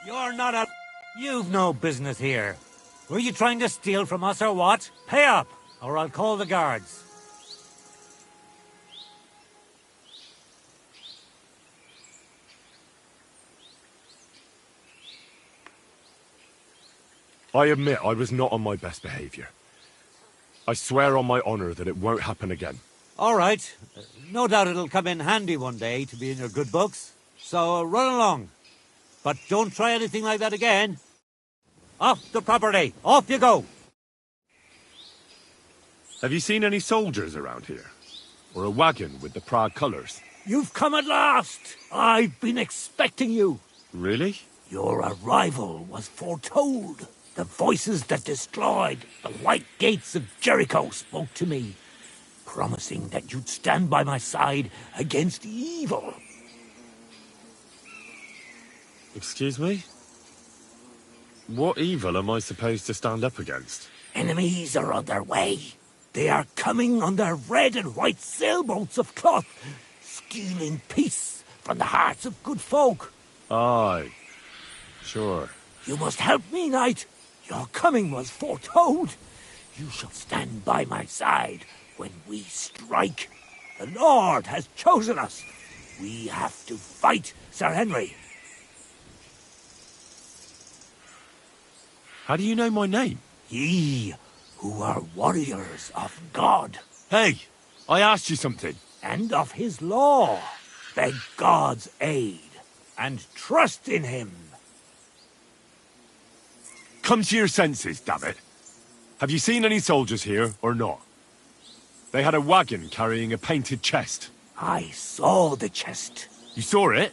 You're not a... You've no business here. Were you trying to steal from us or what? Pay up, or I'll call the guards. I admit I was not on my best behavior. I swear on my honor that it won't happen again. All right. No doubt it'll come in handy one day to be in your good books. So run along. But don't try anything like that again. Off the property. Off you go. Have you seen any soldiers around here? Or a wagon with the Prague colours? You've come at last! I've been expecting you. Really? Your arrival was foretold. The voices that destroyed the white gates of Jericho spoke to me, promising that you'd stand by my side against evil. Excuse me? What evil am I supposed to stand up against? Enemies are on their way. They are coming on their red and white sailboats of cloth, stealing peace from the hearts of good folk. Aye. Sure. You must help me, knight. Your coming was foretold. You shall stand by my side when we strike. The Lord has chosen us. We have to fight Sir Henry. How do you know my name? Ye, who are warriors of God. Hey, I asked you something. And of his law. Beg God's aid. And trust in him. Come to your senses, damn it. Have you seen any soldiers here, or not? They had a wagon carrying a painted chest. I saw the chest. You saw it?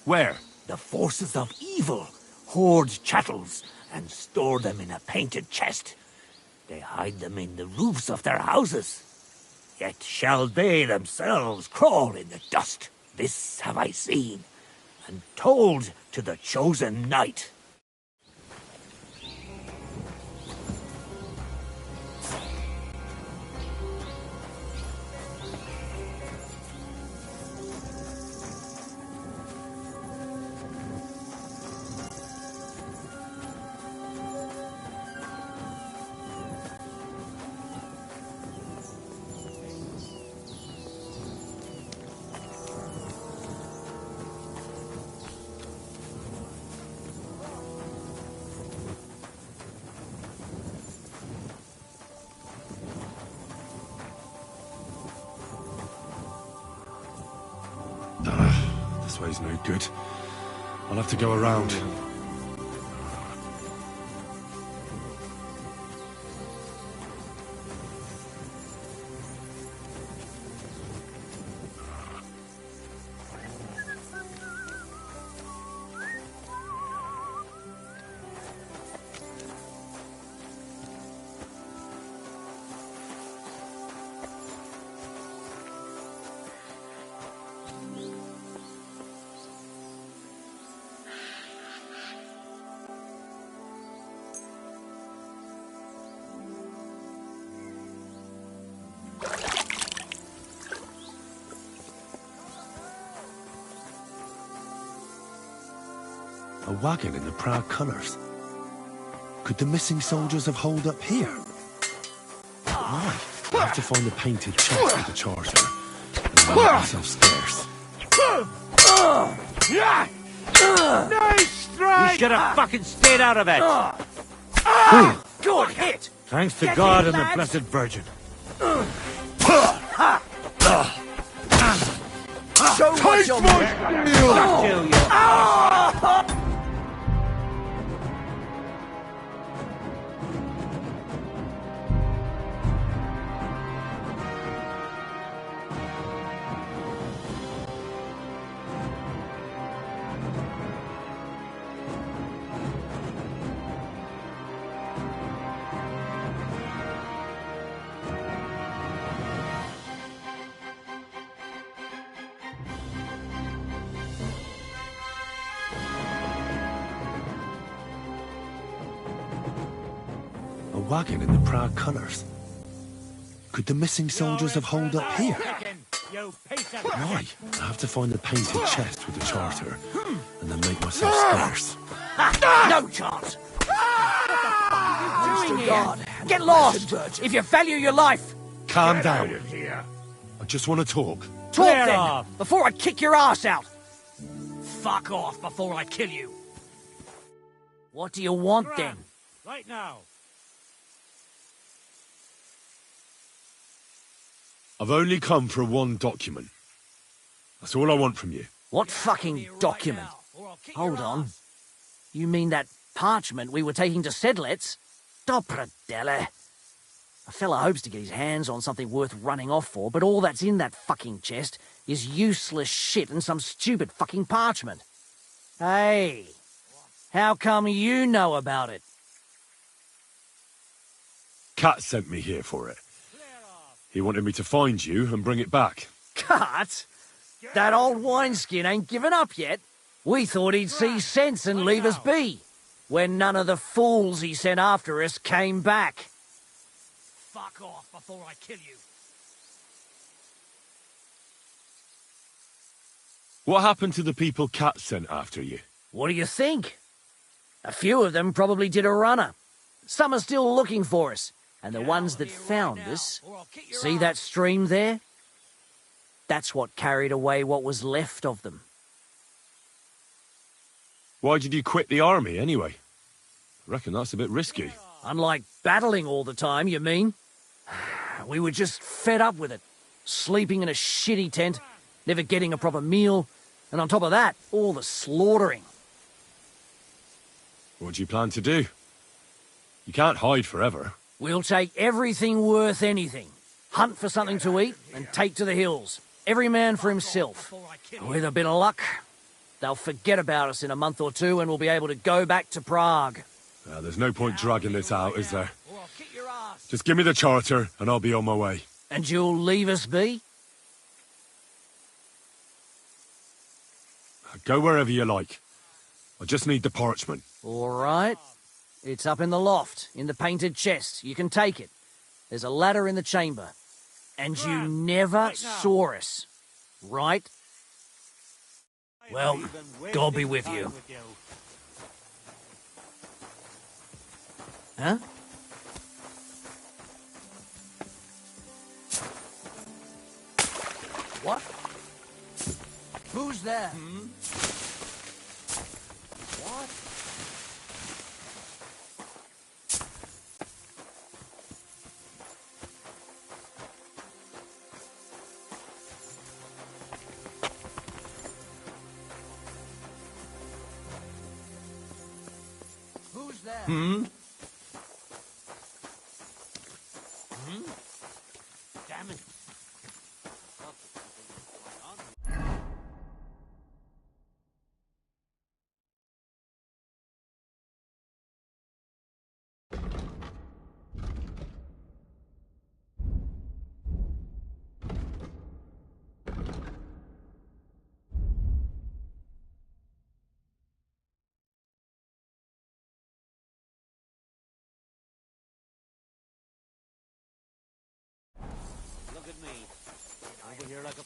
Where? The forces of evil hoard chattels and store them in a painted chest. They hide them in the roofs of their houses. Yet shall they themselves crawl in the dust. This have I seen, and told to the chosen knight. This way's no good. I'll have to go around. A wagon in the Prague colours. Could the missing soldiers have holed up here? Why? I have to find the painted chest with the charger and make myself scarce. Nice strike! You should have fucking stayed out of it! Good hit! Thanks to God and the Blessed Virgin. Show what you're made of. A wagon in the Prague colours. Could the missing soldiers have holed up here? You piece of... Why? I have to find the painted chest with the charter, and then make myself scarce. No chance! Doing here? Get lost! If you value your life! Calm down. I just want to talk. Talk Clear then, off. before I kick your ass out! Fuck off before I kill you! What do you want then? Right now. I've only come for one document. That's all I want from you. What fucking document? Hold on. You mean that parchment we were taking to Sedlets? Dopradelle. A fella hopes to get his hands on something worth running off for, but all that's in that fucking chest is useless shit and some stupid fucking parchment. Hey, how come you know about it? Cat sent me here for it. He wanted me to find you and bring it back. Cut? That old wineskin ain't given up yet. We thought he'd see sense and leave us be, when none of the fools he sent after us came back. Fuck off before I kill you. What happened to the people Cat sent after you? What do you think? A few of them probably did a runner. Some are still looking for us, and the ones that found us, see that stream there? That's what carried away what was left of them. Why did you quit the army, anyway? I reckon that's a bit risky. Unlike battling all the time, you mean? We were just fed up with it. Sleeping in a shitty tent, never getting a proper meal, and on top of that, all the slaughtering. What do you plan to do? You can't hide forever. We'll take everything worth anything. Hunt for something to eat and take to the hills. Every man for himself. With a bit of luck, they'll forget about us in a month or two and we'll be able to go back to Prague. There's no point dragging this out, is there? Just give me the charter and I'll be on my way. And you'll leave us be? Go wherever you like. I just need the parchment. All right. It's up in the loft, in the painted chest. You can take it. There's a ladder in the chamber. And you never saw us, right? Well, God be with you. Huh? What? Who's there? What? Who's there? Damn it. Look at me. Over here like a...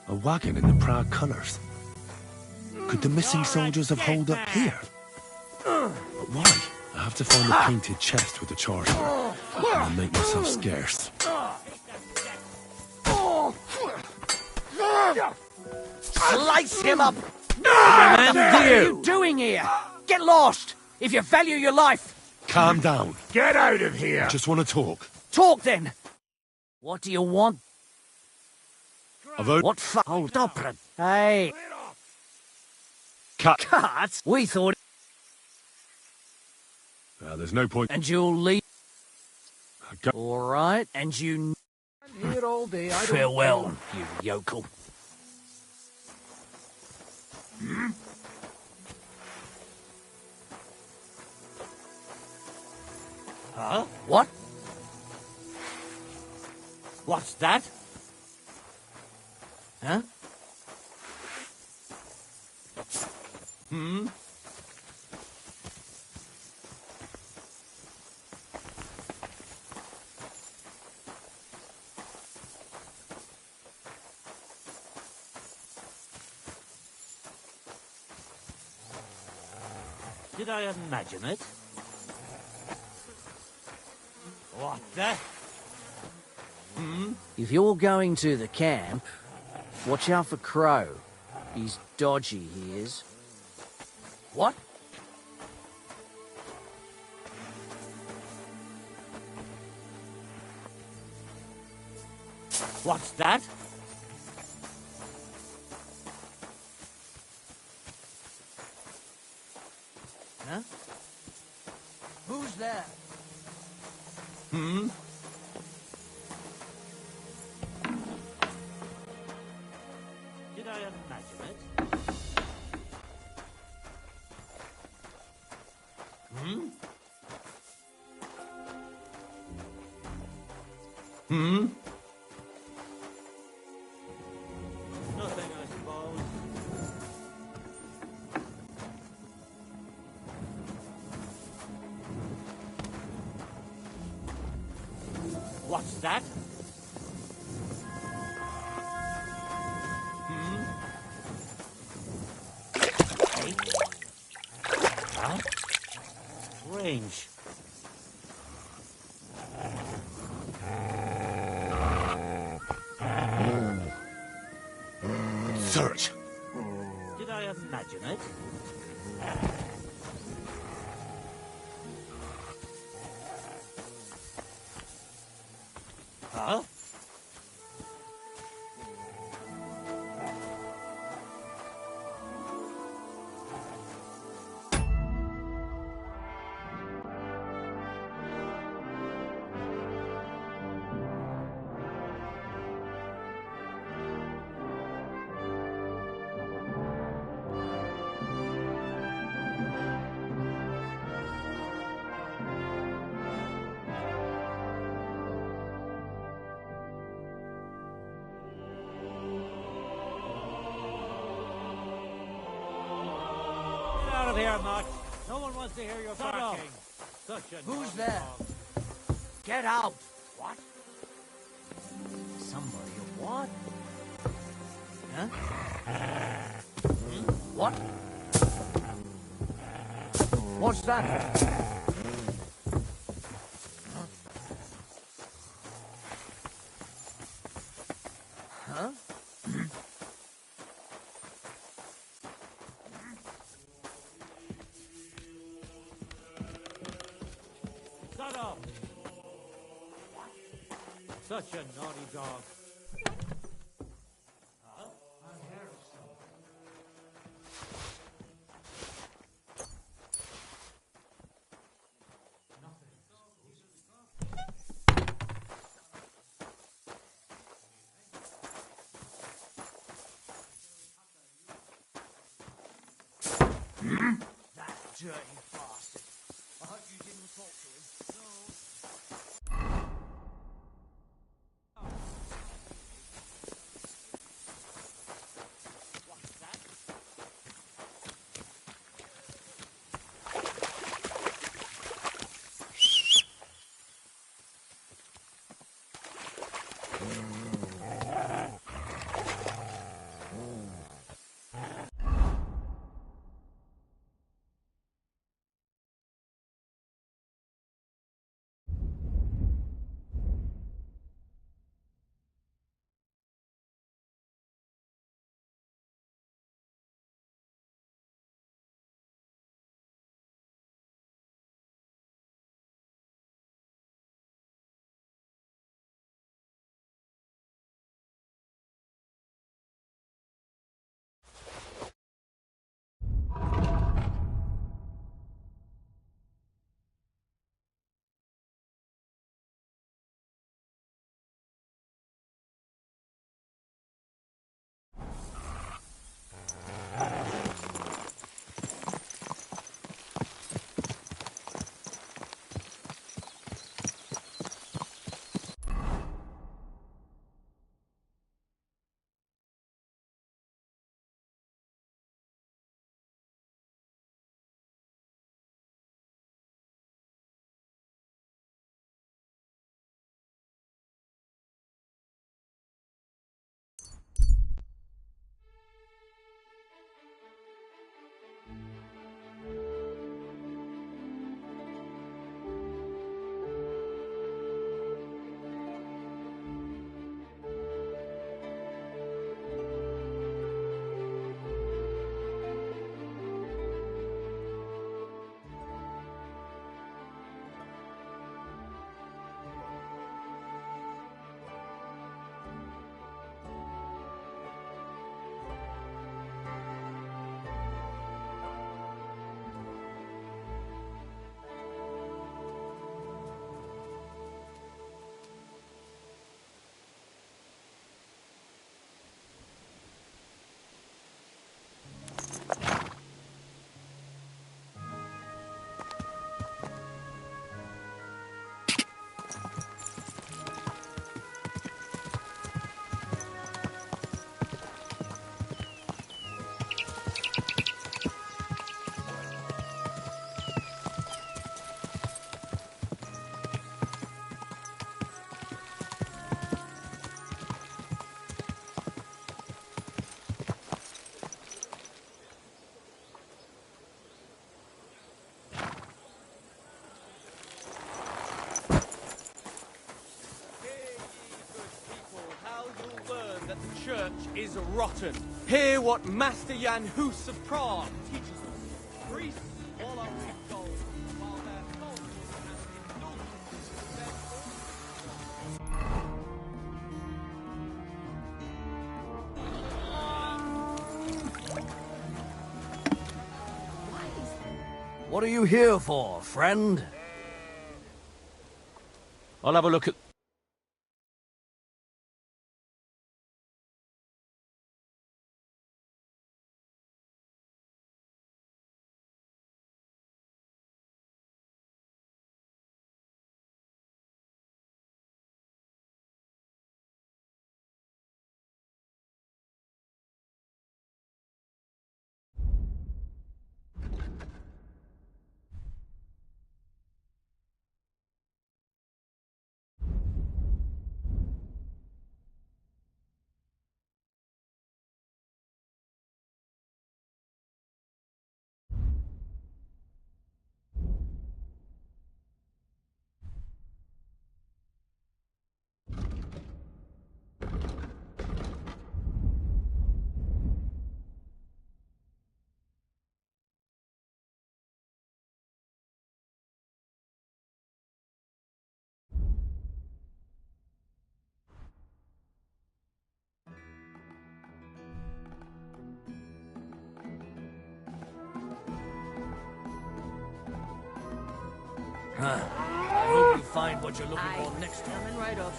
A wagon in the Prague colours. Could the missing soldiers have holed up here? But why? I have to find the painted chest with the charter, and then make myself scarce. Slice him up! What are you doing here? Get lost! If you value your life! Calm down. Get out of here! I just want to talk. Talk then! What do you want? I've What Hold up! Hey! Cat. Cut? We thought... There's no point. And you'll leave... Go. All right, and you... it all day. I don't Farewell, you yokel. Huh? What? What's that? Huh? Did I imagine it? What the? If you're going to the camp, watch out for Crow. He's dodgy, he is. What? What's that? Huh? Who's there? Did I imagine it? Nothing, I suppose. What's that? Hey? Huh? Range. Search. Did I imagine it? Huh? Get out of here, Mutt. No one wants to hear your barking. Such a Who's naughty there? dog. Get out! What? Somebody or what? Huh? What? What's that? Huh? Shut up! Such a naughty dog. That dirty bastard. I hope you didn't talk to him. church is rotten. Hear what Master Jan Hus of Prague teaches us. Priests all are with gold, while their soldiers have indulged their What are you here for, friend? I'll have a look at... I hope you find what you're looking for next time. Coming right up.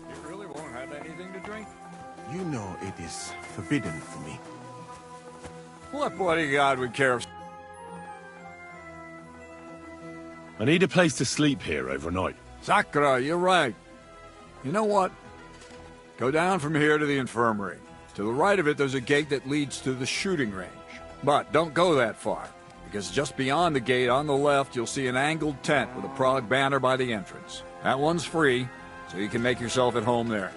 You really won't have anything to drink? You know it is forbidden for me. What bloody god would care if... I need a place to sleep here overnight. Sakura, you're right. You know what? Go down from here to the infirmary. To the right of it, there's a gate that leads to the shooting range. But don't go that far, because just beyond the gate on the left, you'll see an angled tent with a Prague banner by the entrance. That one's free, so you can make yourself at home there.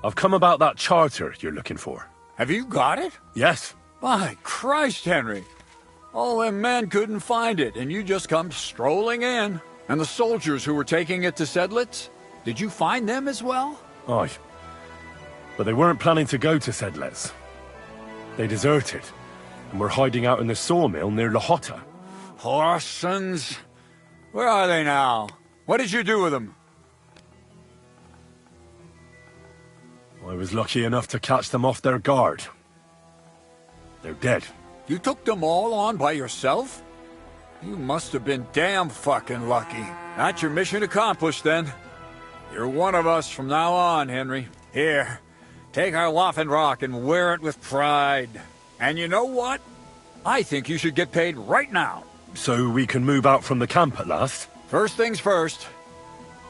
I've come about that charter you're looking for. Have you got it? Yes. By Christ, Henry. All them men couldn't find it, and you just come strolling in. And the soldiers who were taking it to Sedlitz? Did you find them as well? Aye. But they weren't planning to go to Sedlitz. They deserted, and were hiding out in the sawmill near Lahota. Horsons. Where are they now? What did you do with them? I was lucky enough to catch them off their guard. They're dead. You took them all on by yourself? You must have been damn fucking lucky. That's your mission accomplished, then. You're one of us from now on, Henry. Here, take our Waffenrock and wear it with pride. And you know what? I think you should get paid right now. So we can move out from the camp at last? First things first.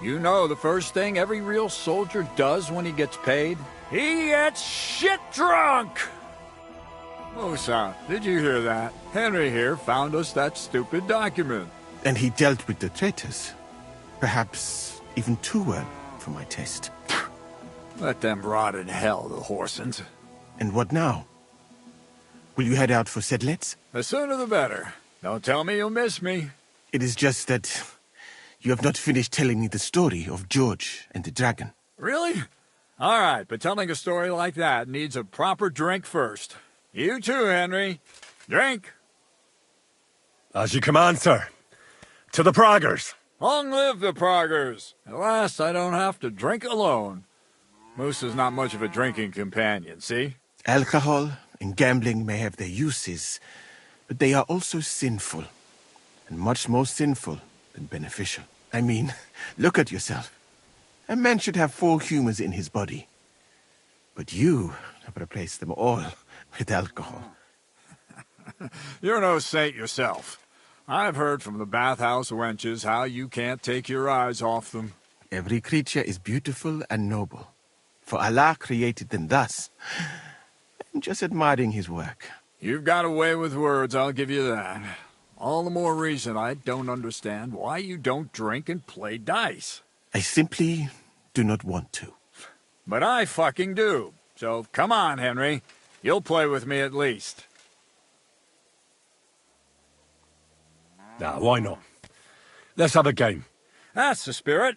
You know the first thing every real soldier does when he gets paid? He gets shit drunk! Musa, did you hear that? Henry here found us that stupid document. And he dealt with the traitors. Perhaps even too well for my taste. Let them rot in hell, the Horsens. And what now? Will you head out for Sedlitz? The sooner the better. Don't tell me you'll miss me. It is just that you have not finished telling me the story of George and the dragon. Really? All right, but telling a story like that needs a proper drink first. You too, Henry. Drink. As you command, sir. To the Praggers. Long live the Praggers. At last, I don't have to drink alone. Moose is not much of a drinking companion, see? Alcohol and gambling may have their uses, but they are also sinful. And much more sinful than beneficial. I mean, look at yourself. A man should have 4 humors in his body. But you have replaced them all with alcohol. You're no saint yourself. I've heard from the bathhouse wenches how you can't take your eyes off them. Every creature is beautiful and noble. For Allah created them thus. I'm just admiring his work. You've got a way with words, I'll give you that. All the more reason I don't understand why you don't drink and play dice. I simply do not want to. But I fucking do. So come on, Henry. You'll play with me at least. Nah, why not? Let's have a game. That's the spirit.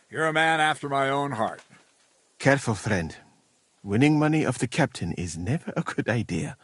You're a man after my own heart. Careful, friend. Winning money of the captain is never a good idea.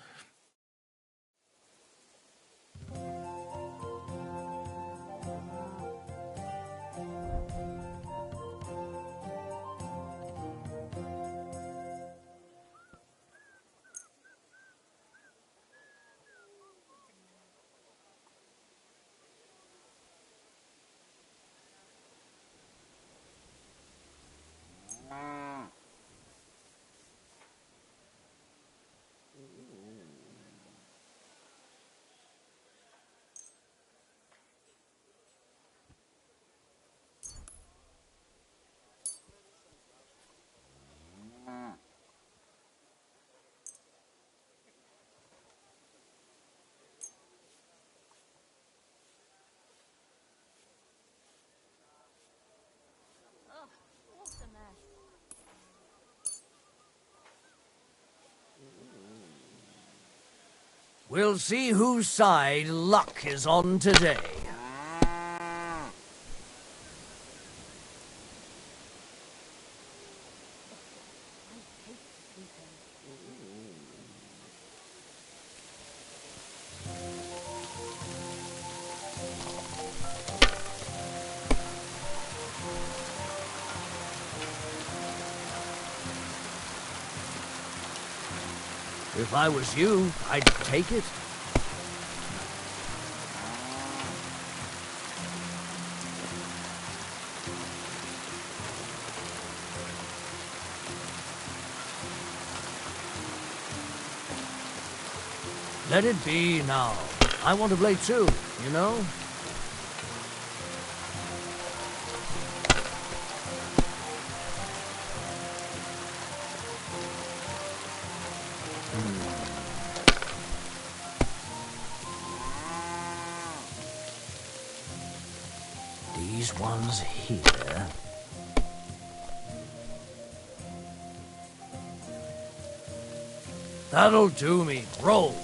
We'll see whose side luck is on today. If I was you, I'd take it. Let it be now. I want to play too, you know? These ones here. That'll do me. Roll.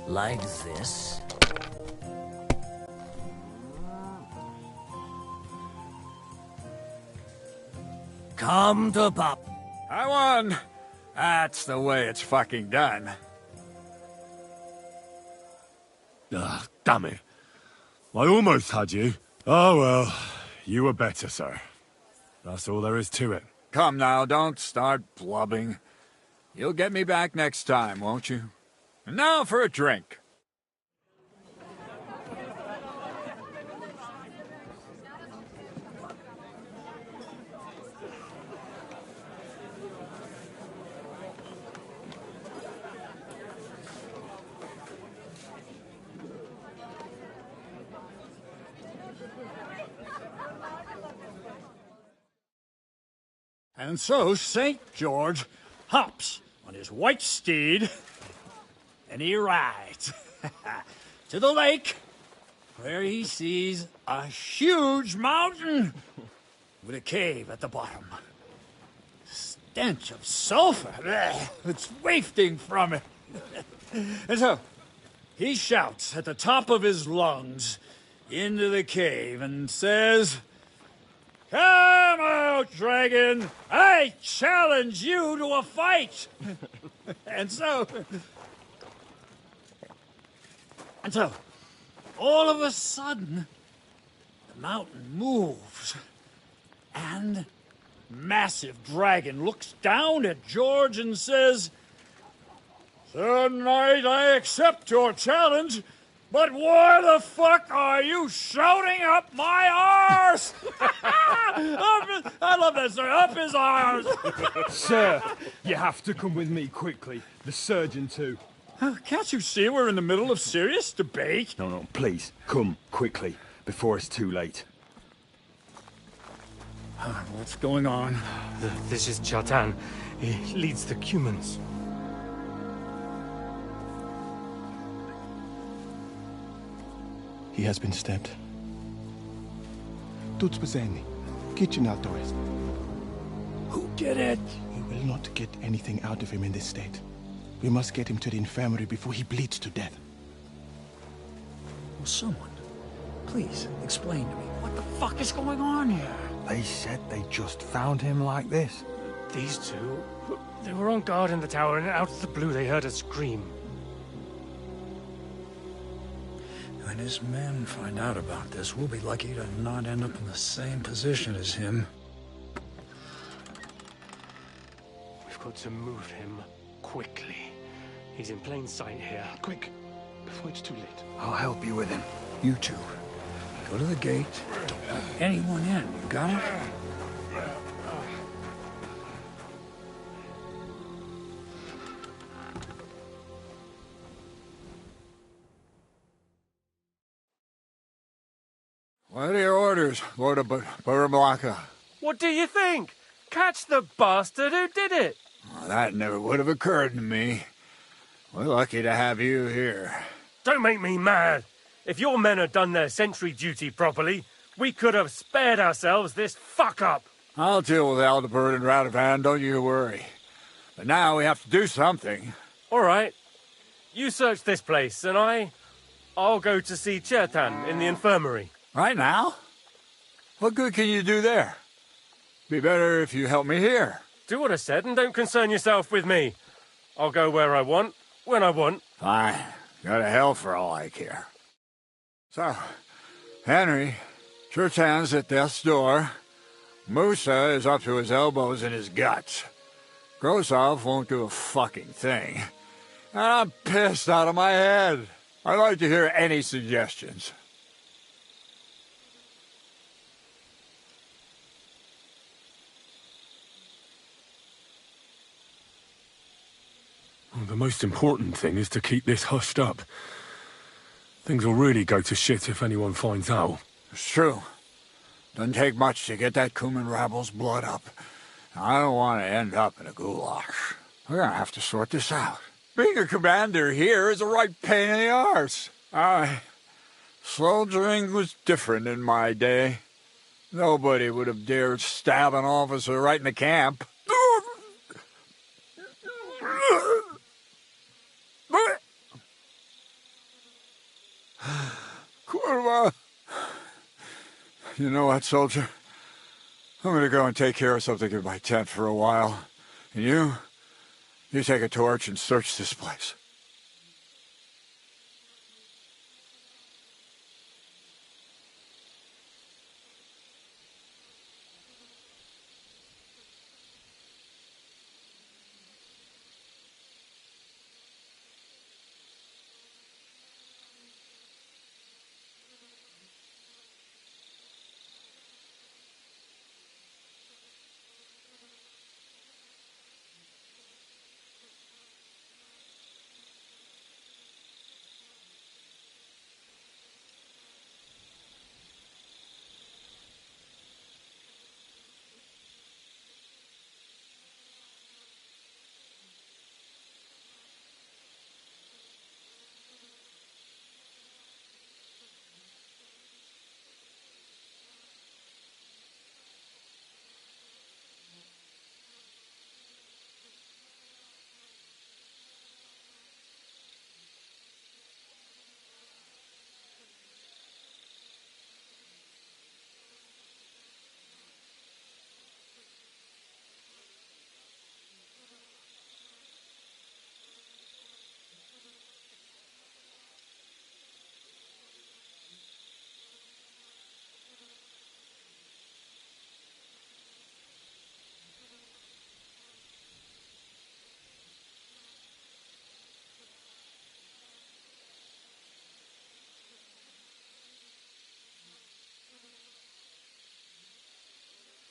Like this. Come to pop. I won. That's the way it's fucking done. Ah, damn it. I almost had you. Oh well, you were better, sir. That's all there is to it. Come now, don't start blubbing. You'll get me back next time, won't you? And now for a drink. And so St. George hops on his white steed, and he rides to the lake, where he sees a huge mountain with a cave at the bottom. Stench of sulfur, it's wafting from it. And so he shouts at the top of his lungs into the cave and says, "Come out, dragon! I challenge you to a fight!" And so, all of a sudden, the mountain moves, and massive dragon looks down at George and says, Sir Knight, I accept your challenge, but why the fuck are you shouting up my arse? I love that, sir. Up his arse. Sir, you have to come with me quickly. The surgeon too. Can't you see we're in the middle of serious debate? No, please, come quickly, before it's too late. What's going on? This is Chatan. He leads the Cumans. He has been stabbed. Tuts Bazeni, kitchen outdoors. Who did it? We will not get anything out of him in this state. We must get him to the infirmary before he bleeds to death. Will someone please explain to me what the fuck is going on here? They said they just found him like this. These two, they were on guard in the tower, and out of the blue they heard a scream. When his men find out about this, we'll be lucky to not end up in the same position as him. We've got to move him quickly. He's in plain sight here. Quick, before it's too late. I'll help you with him. You two, go to the gate. Don't let anyone in. You got it? What are your orders, Lord of Baramlaka? What do you think? Catch the bastard who did it! Well, that never would have occurred to me. We're lucky to have you here. Don't make me mad! If your men had done their sentry duty properly, we could have spared ourselves this fuck-up! I'll deal with Aldebert and Radovan, don't you worry. But now we have to do something. All right. You search this place, and I'll go to see Chertan in the infirmary. Right now? What good can you do there? Be better if you help me here. Do what I said and don't concern yourself with me. I'll go where I want, when I want. Fine. Go to hell for all I care. So, Henry, Chertan's at death's door. Musa is up to his elbows in his guts. Grosov won't do a fucking thing. And I'm pissed out of my head. I'd like to hear any suggestions. Well, the most important thing is to keep this hushed up. Things will really go to shit if anyone finds out. It's true. Doesn't take much to get that Cuman rabble's blood up. I don't want to end up in a goulash. We're gonna have to sort this out. Being a commander here is a right pain in the arse. Soldiering was different in my day. Nobody would have dared stab an officer right in the camp. Kurva! You know what, soldier? I'm gonna go and take care of something in my tent for a while. And you take a torch and search this place.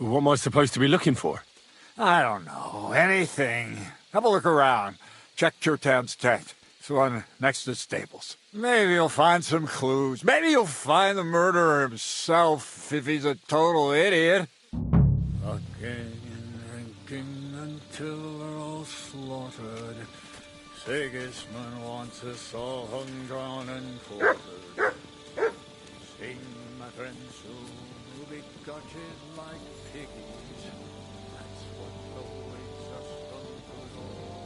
What am I supposed to be looking for? I don't know. Anything. Have a look around. Check Turtan's tent. It's the one next to the stables. Maybe you'll find some clues. Maybe you'll find the murderer himself if he's a total idiot. Fucking and drinking until we're all slaughtered. Sigismund wants us all hung, drawn, and quartered. Sing, my friends, who will be gutted like piggies. That's what awaits us from good old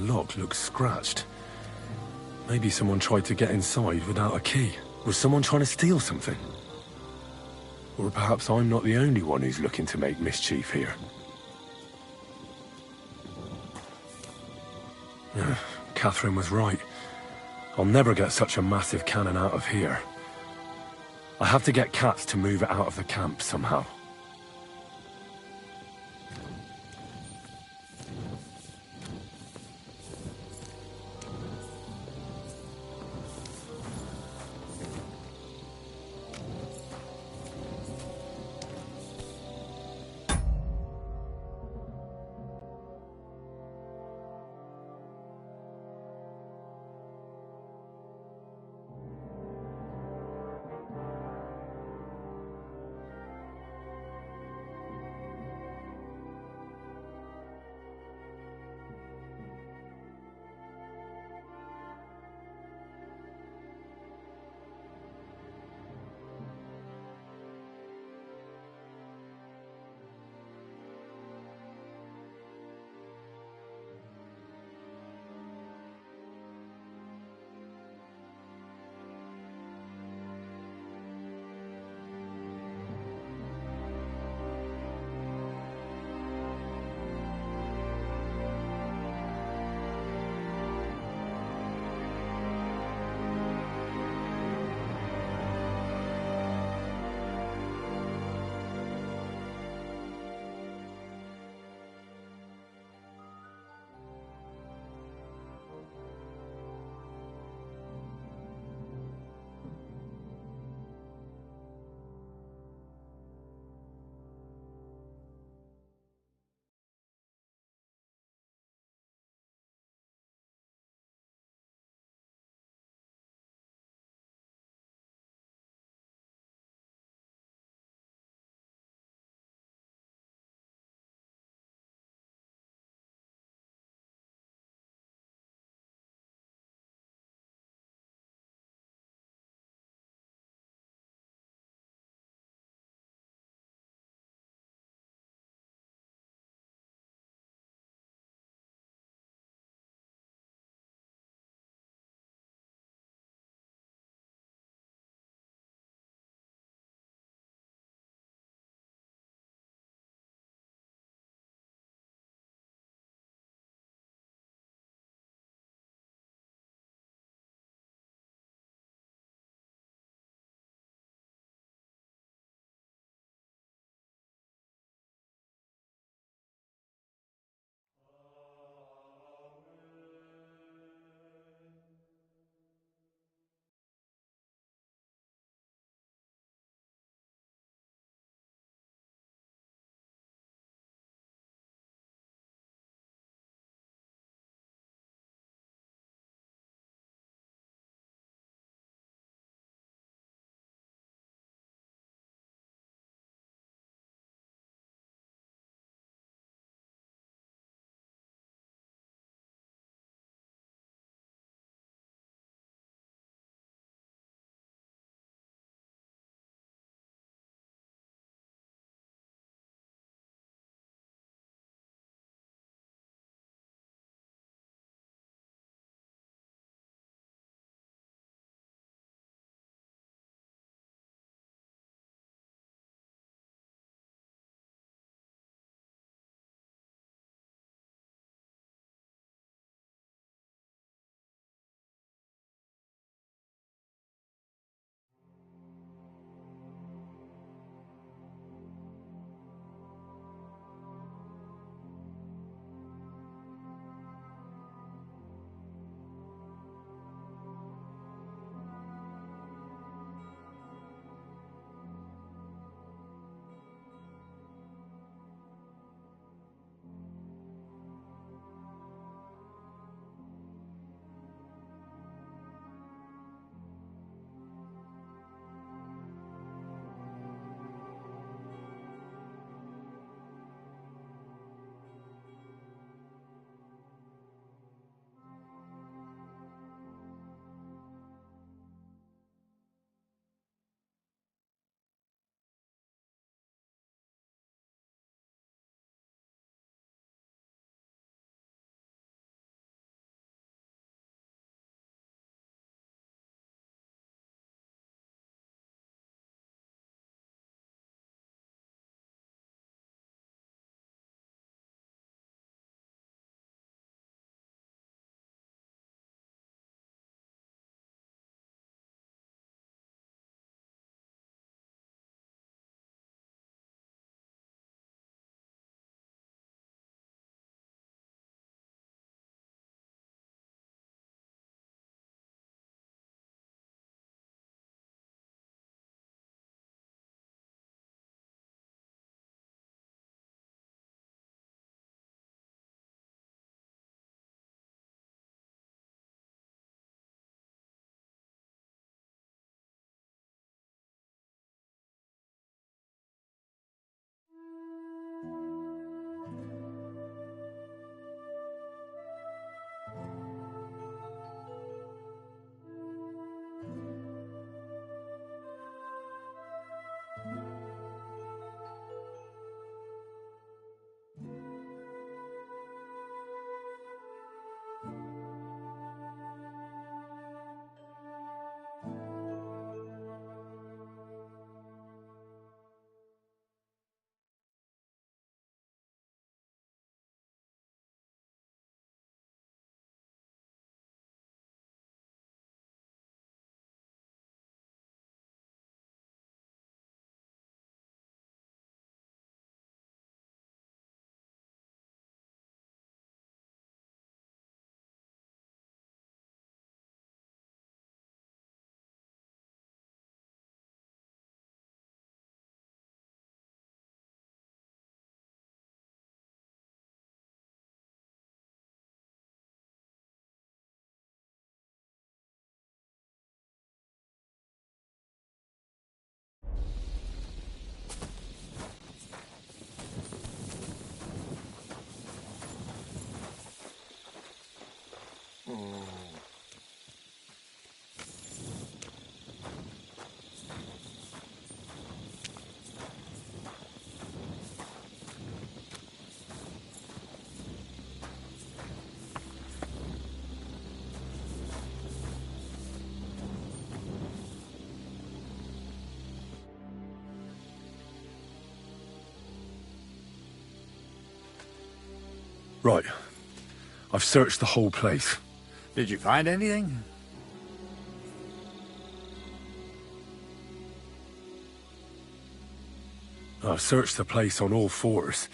lock looks scratched. Maybe someone tried to get inside without a key. Was someone trying to steal something? Or perhaps I'm not the only one who's looking to make mischief here. Catherine was right. I'll never get such a massive cannon out of here. I have to get Katz to move it out of the camp somehow. Right. I've searched the whole place. Did you find anything? I've searched the place on all fours,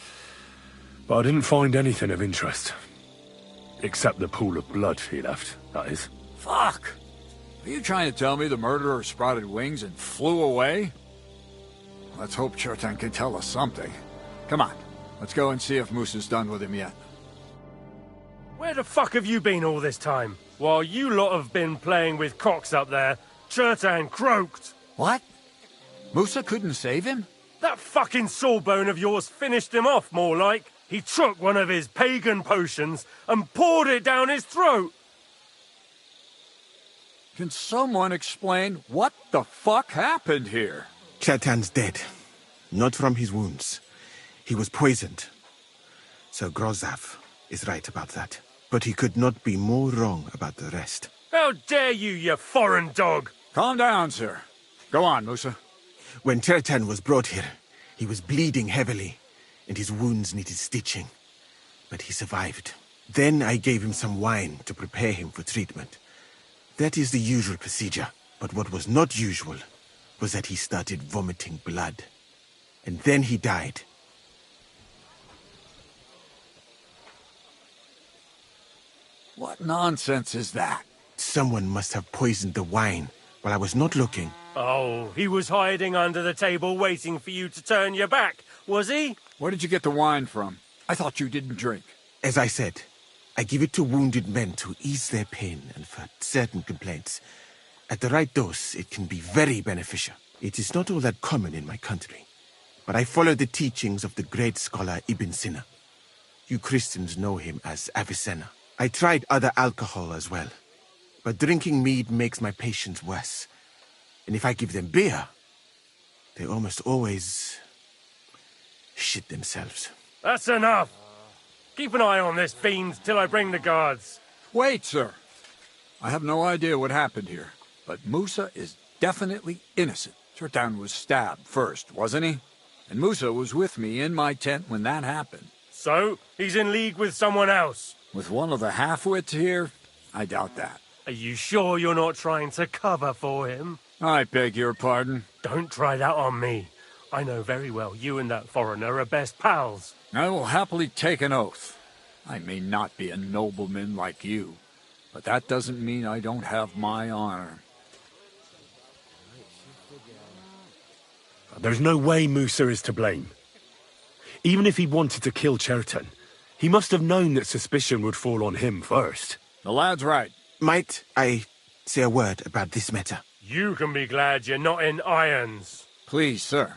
but I didn't find anything of interest. Except the pool of blood he left, that is. Fuck! Are you trying to tell me the murderer sprouted wings and flew away? Let's hope Chertan can tell us something. Come on, let's go and see if Moosa's done with him yet. Where the fuck have you been all this time? While you lot have been playing with cocks up there, Chertan croaked. What? Moosa couldn't save him? That fucking sawbone of yours finished him off, more like. He took one of his pagan potions and poured it down his throat. Can someone explain what the fuck happened here? Chertan's dead. Not from his wounds. He was poisoned. Sir Grozav is right about that. But he could not be more wrong about the rest. How dare you, you foreign dog! Calm down, sir. Go on, Moosa. When Chertan was brought here, he was bleeding heavily, and his wounds needed stitching. But he survived. Then I gave him some wine to prepare him for treatment. That is the usual procedure. But what was not usual was that he started vomiting blood. And then he died. What nonsense is that? Someone must have poisoned the wine while I was not looking. Oh, he was hiding under the table waiting for you to turn your back, was he? Where did you get the wine from? I thought you didn't drink. As I said, I give it to wounded men to ease their pain and for certain complaints. At the right dose, it can be very beneficial. It is not all that common in my country, but I follow the teachings of the great scholar Ibn Sina. You Christians know him as Avicenna. I tried other alcohol as well, but drinking mead makes my patients worse. And if I give them beer, they almost always shit themselves. That's enough. Keep an eye on this fiend till I bring the guards. Wait, sir. I have no idea what happened here, but Moosa is definitely innocent. Chertan was stabbed first, wasn't he? And Moosa was with me in my tent when that happened. So, he's in league with someone else? With one of the half-wits here? I doubt that. Are you sure you're not trying to cover for him? I beg your pardon. Don't try that on me. I know very well you and that foreigner are best pals. I will happily take an oath. I may not be a nobleman like you, but that doesn't mean I don't have my honor. There's no way Moosa is to blame. Even if he wanted to kill Chertan, he must have known that suspicion would fall on him first. The lad's right. Might I say a word about this matter? You can be glad you're not in irons. Please, sir.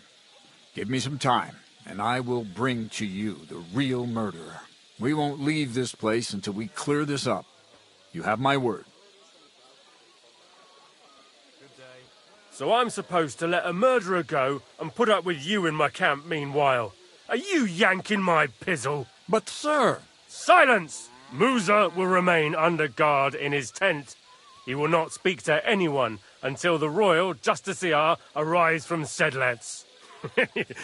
Give me some time, and I will bring to you the real murderer. We won't leave this place until we clear this up. You have my word. So I'm supposed to let a murderer go and put up with you in my camp meanwhile. Are you yanking my pizzle? But, sir... Silence! Moosa will remain under guard in his tent. He will not speak to anyone until the royal justiciar arrives from Sedlets.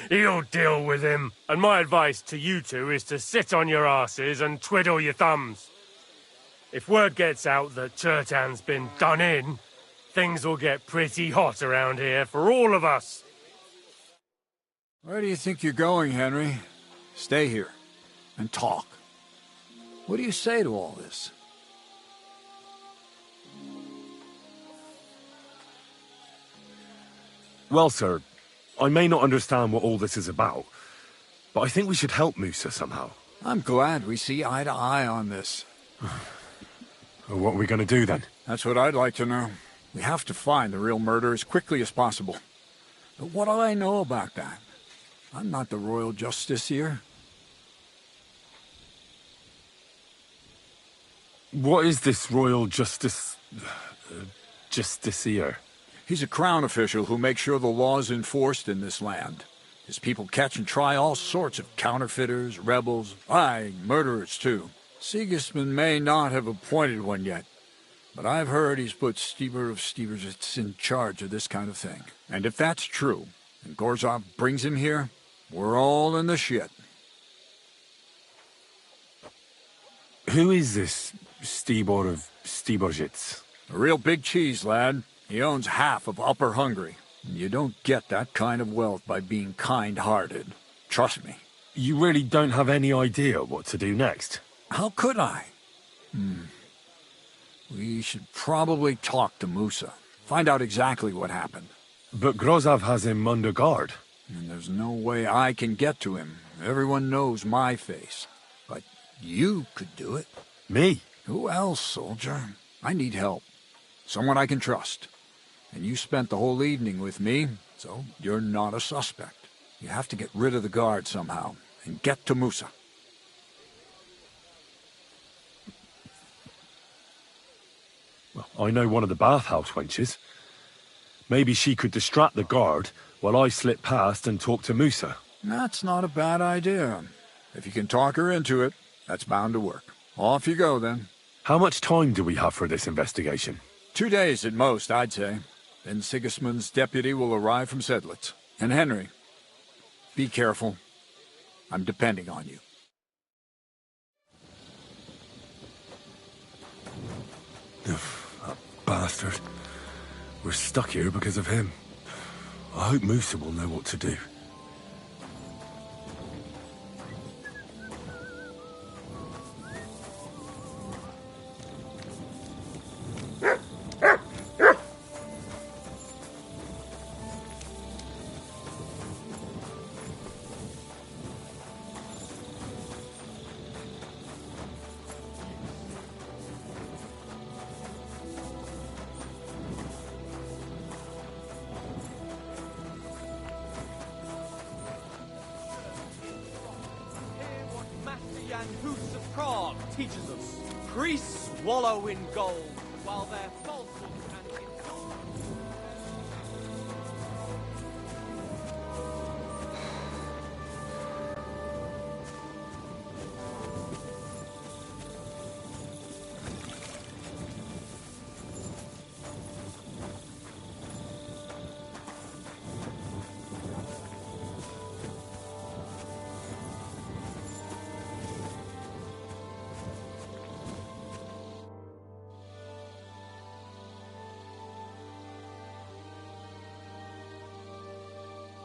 He'll deal with him. And my advice to you two is to sit on your asses and twiddle your thumbs. If word gets out that Chertan's been done in, things will get pretty hot around here for all of us. Where do you think you're going, Henry? Stay here and talk. What do you say to all this? Well, sir, I may not understand what all this is about, but I think we should help Moosa somehow. I'm glad we see eye to eye on this. Well, what are we going to do then? That's what I'd like to know. We have to find the real murderer as quickly as possible. But what do I know about that? I'm not the royal justiciar. What is this royal justiciar? He's a crown official who makes sure the law is enforced in this land. His people catch and try all sorts of counterfeiters, rebels, aye, murderers too. Sigismund may not have appointed one yet, but I've heard he's put Stever of Steversitz in charge of this kind of thing. And if that's true, and Gorzov brings him here, we're all in the shit. Who is this Stibor of Stiborgitz? A real big cheese, lad. He owns half of Upper Hungary. You don't get that kind of wealth by being kind-hearted. Trust me. You really don't have any idea what to do next? How could I? We should probably talk to Musa. Find out exactly what happened. But Grozov has him under guard. And there's no way I can get to him. Everyone knows my face. But you could do it. Me? Who else, soldier? I need help. Someone I can trust. And you spent the whole evening with me, so you're not a suspect. You have to get rid of the guard somehow, and get to Musa. Well, I know one of the bathhouse wenches. Maybe she could distract the guard while I slip past and talk to Musa. That's not a bad idea. If you can talk her into it, that's bound to work. Off you go, then. How much time do we have for this investigation? 2 days at most, I'd say. Then Sigismund's deputy will arrive from Sedlitz. And Henry, be careful. I'm depending on you. That bastard. We're stuck here because of him. I hope Musa will know what to do. Hus of Prague teaches us. Priests wallow in gold, while their falsehood and indulgence...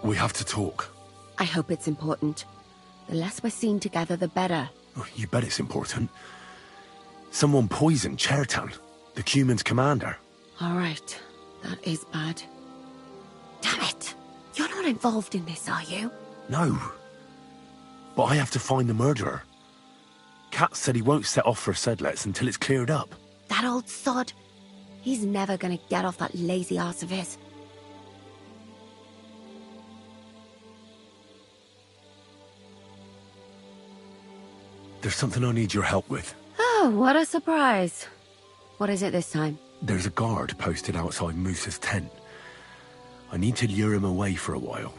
We have to talk. I hope it's important. The less we're seen together, the better. Oh, you bet it's important. Someone poisoned Chertan, the Cuman's commander. All right. That is bad. Damn it! You're not involved in this, are you? No. But I have to find the murderer. Kat said he won't set off for Sedlitz until it's cleared up. That old sod. He's never gonna get off that lazy arse of his. There's something I need your help with. Oh, what a surprise. What is it this time? There's a guard posted outside Musa's tent. I need to lure him away for a while.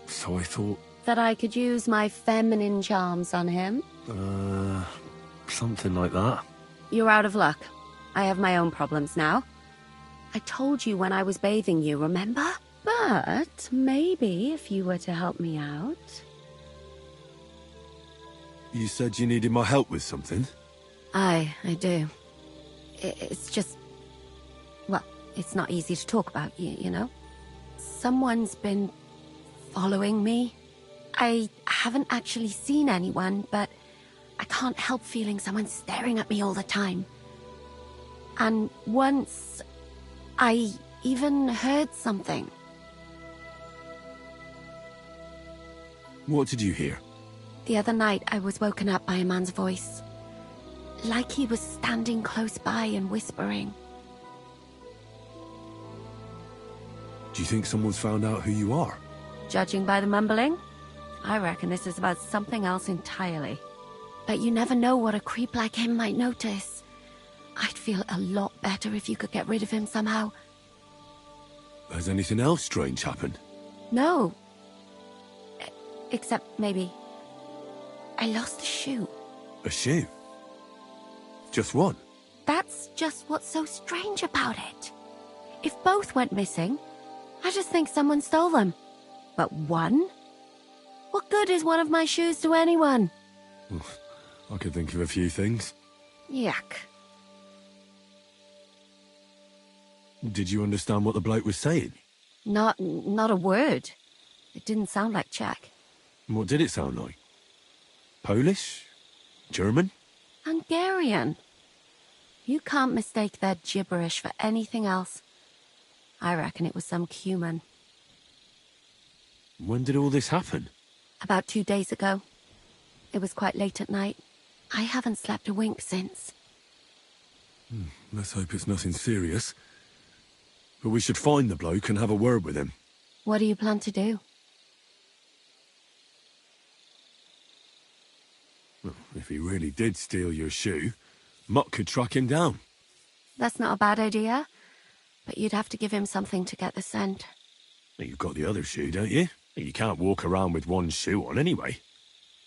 So I thought... That I could use my feminine charms on him? Something like that. You're out of luck. I have my own problems now. I told you when I was bathing you, remember? But maybe if you were to help me out... You said you needed my help with something? I do. It's just... Well, it's not easy to talk about, you know? Someone's been following me. I haven't actually seen anyone, but I can't help feeling someone staring at me all the time. And once, I even heard something. What did you hear? The other night, I was woken up by a man's voice. Like he was standing close by and whispering. Do you think someone's found out who you are? Judging by the mumbling, I reckon this is about something else entirely. But you never know what a creep like him might notice. I'd feel a lot better if you could get rid of him somehow. Has anything else strange happened? No. Except maybe... I lost a shoe. A shoe? Just one? That's just what's so strange about it. If both went missing, I just think someone stole them. But one? What good is one of my shoes to anyone? I could think of a few things. Yuck. Did you understand what the bloke was saying? Not a word. It didn't sound like Czech. What did it sound like? Polish? German? Hungarian. You can't mistake their gibberish for anything else. I reckon it was some Cuman. When did all this happen? About 2 days ago. It was quite late at night. I haven't slept a wink since. Let's hope it's nothing serious. But we should find the bloke and have a word with him. What do you plan to do? Well, if he really did steal your shoe, Mutt could track him down. That's not a bad idea, but you'd have to give him something to get the scent. You've got the other shoe, don't you? You can't walk around with one shoe on anyway.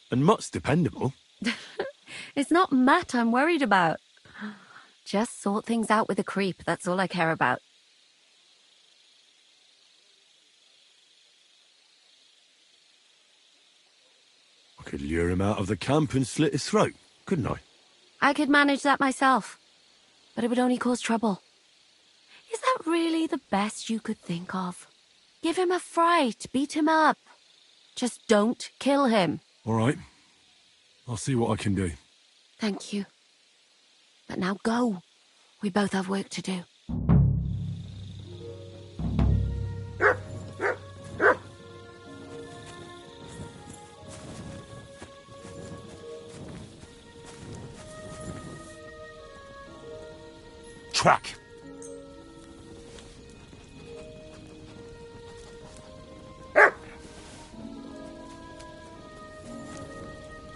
And Mutt's dependable. It's not Matt I'm worried about. Just sort things out with a creep, that's all I care about. I could lure him out of the camp and slit his throat, couldn't I? I could manage that myself, but it would only cause trouble. Is that really the best you could think of? Give him a fright, beat him up. Just don't kill him. All right. I'll see what I can do. Thank you. But now go. We both have work to do. Track!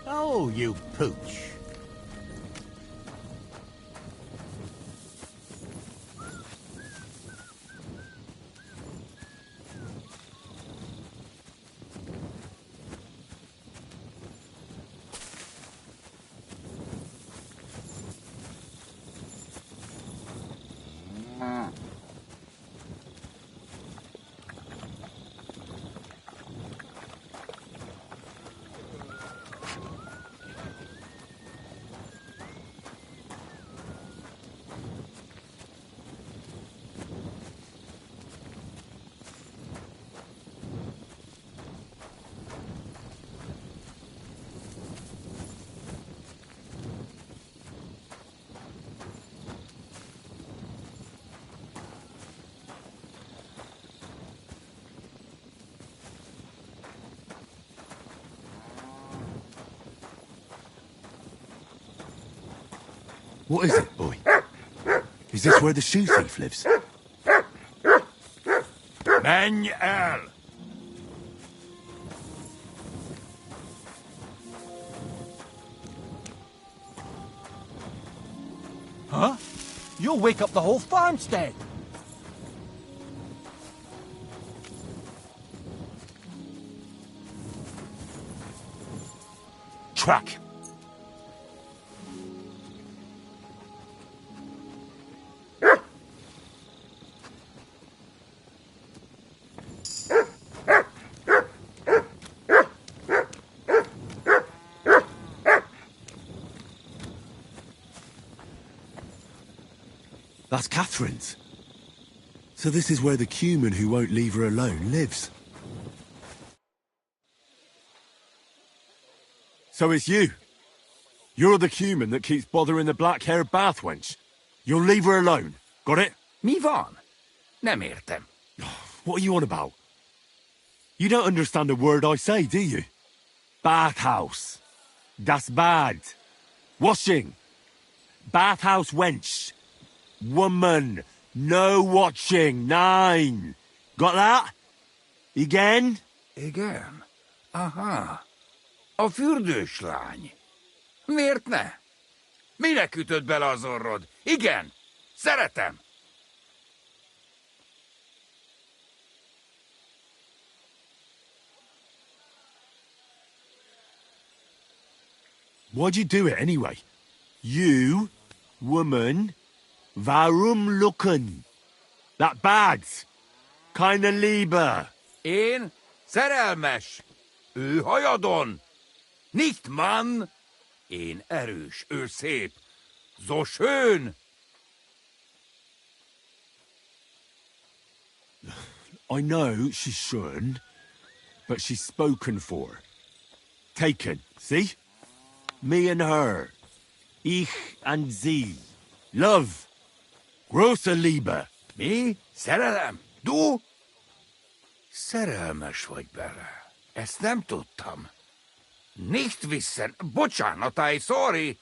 Oh, you pooch. What is it, boy? Is this where the shoe thief lives? Manuel! Huh? You'll wake up the whole farmstead. Track! That's Catherine's. So this is where the Cuman who won't leave her alone lives. So it's you. You're the Cuman that keeps bothering the black-haired bath wench. You'll leave her alone. Got it? Mi van? Nem értem. What are you on about? You don't understand a word I say, do you? Bathhouse. Das Bad. Washing. Bathhouse wench. Woman. No watching. 9. Got that? Again? Igen. Aha. A fürdős lány. Miért ne? Minek ütöd bele az orrod? Igen. Szeretem. Why'd you do it anyway? You, woman, warum lucken? That bad. Keine Liebe. Én szerelmes. Ő hajadon. Nicht Mann. Én erős, ő szép. So schön! I know she's schön, but she's spoken for. Taken, see? Me and her. Ich and sie. Love. Große Liebe. Mi? Szerelem? Du? Szerelmes vagy bele. Ezt nem tudtam. Nicht wissen. Bocsánat, I sorry.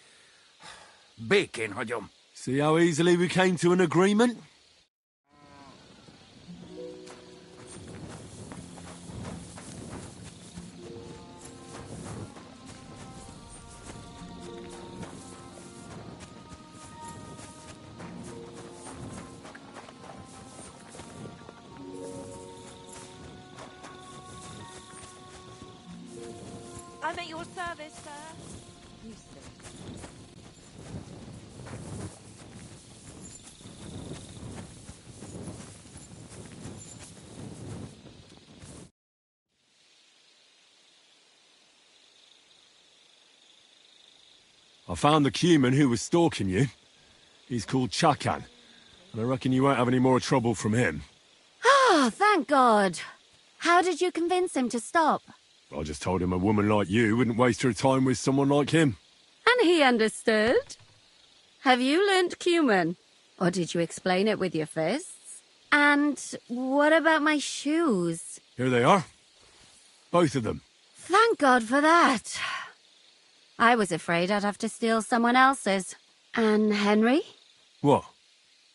Békén hagyom. See how easily we came to an agreement? I'm at your service, sir. I found the Cuman who was stalking you. He's called Chakan, and I reckon you won't have any more trouble from him. Oh, thank God. How did you convince him to stop? I just told him a woman like you wouldn't waste her time with someone like him. And he understood? Have you learnt Cuman? Or did you explain it with your fists? And what about my shoes? Here they are. Both of them. Thank God for that. I was afraid I'd have to steal someone else's. And Henry? What?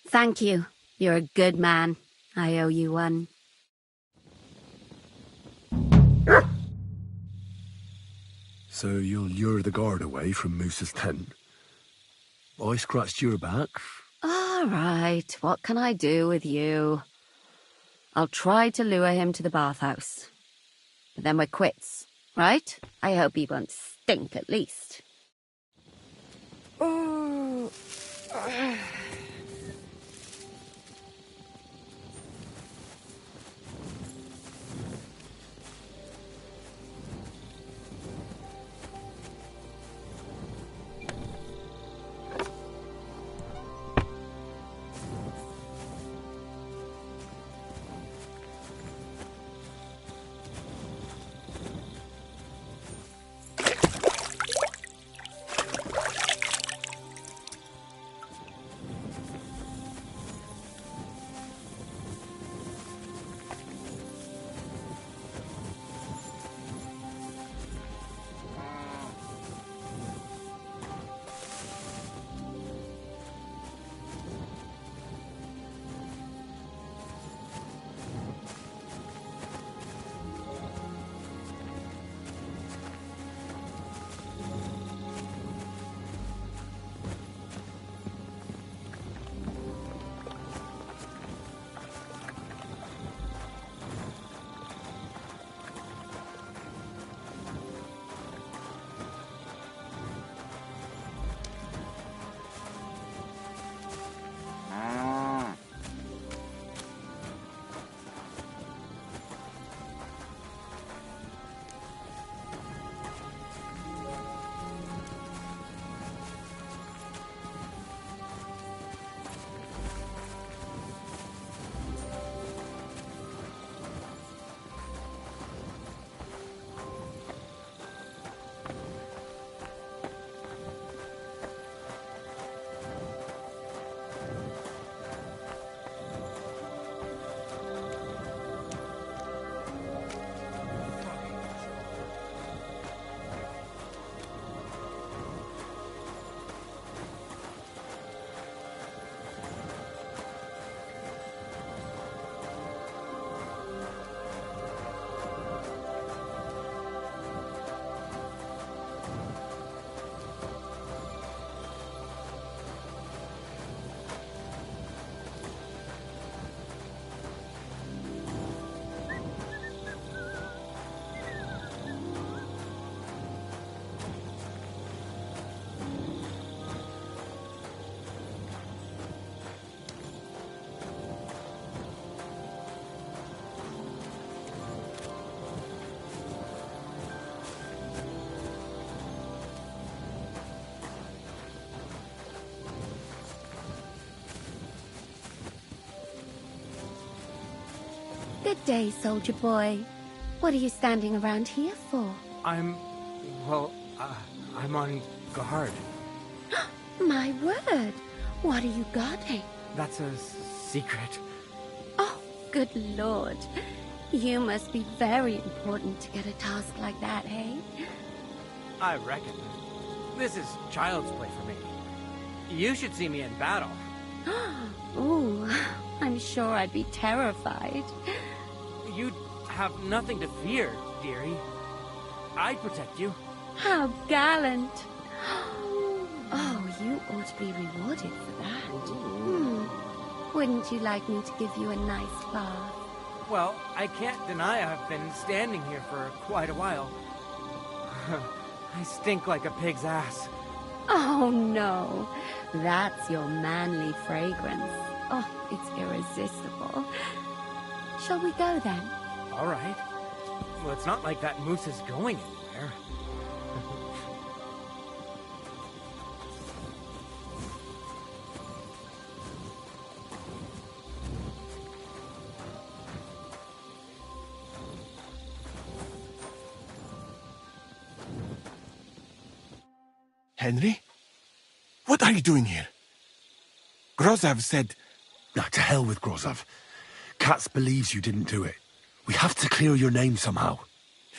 Thank you. You're a good man. I owe you one. So you'll lure the guard away from Moose's tent? I scratched your back. All right, what can I do with you? I'll try to lure him to the bathhouse. But then we're quits, right? I hope he won't stink at least. Oh. Good day, soldier boy. What are you standing around here for? I'm on guard. My word! What are you guarding? That's a secret. Oh, good lord. You must be very important to get a task like that, eh? I reckon. This is child's play for me. You should see me in battle. Ooh, I'm sure I'd be terrified. You'd have nothing to fear, dearie. I'd protect you. How gallant. Oh, you ought to be rewarded for that. Wouldn't you like me to give you a nice bath? Well, I can't deny I've been standing here for quite a while. I stink like a pig's ass. Oh, no. That's your manly fragrance. Oh, it's irresistible. Shall we go then? All right. Well, it's not like that moose is going anywhere. Henry? What are you doing here? Grozav said... Now, to hell with Grozav. Katz believes you didn't do it. We have to clear your name somehow.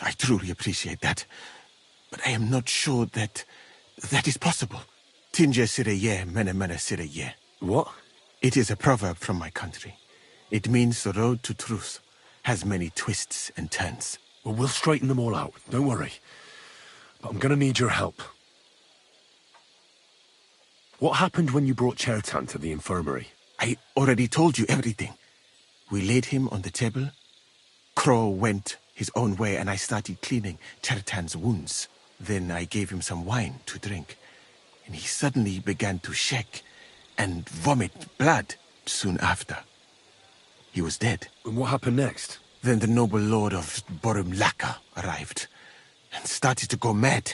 I truly appreciate that. But I am not sure that is possible. Tinja Sireye, mene mene Sireye. What? It is a proverb from my country. It means the road to truth has many twists and turns. Well, we'll straighten them all out. Don't worry. But I'm gonna need your help. What happened when you brought Chertan to the infirmary? I already told you everything. We laid him on the table. Crow went his own way and I started cleaning Chertan's wounds. Then I gave him some wine to drink. And he suddenly began to shake and vomit blood soon after. He was dead. And what happened next? Then the noble lord of Borumlaka arrived and started to go mad.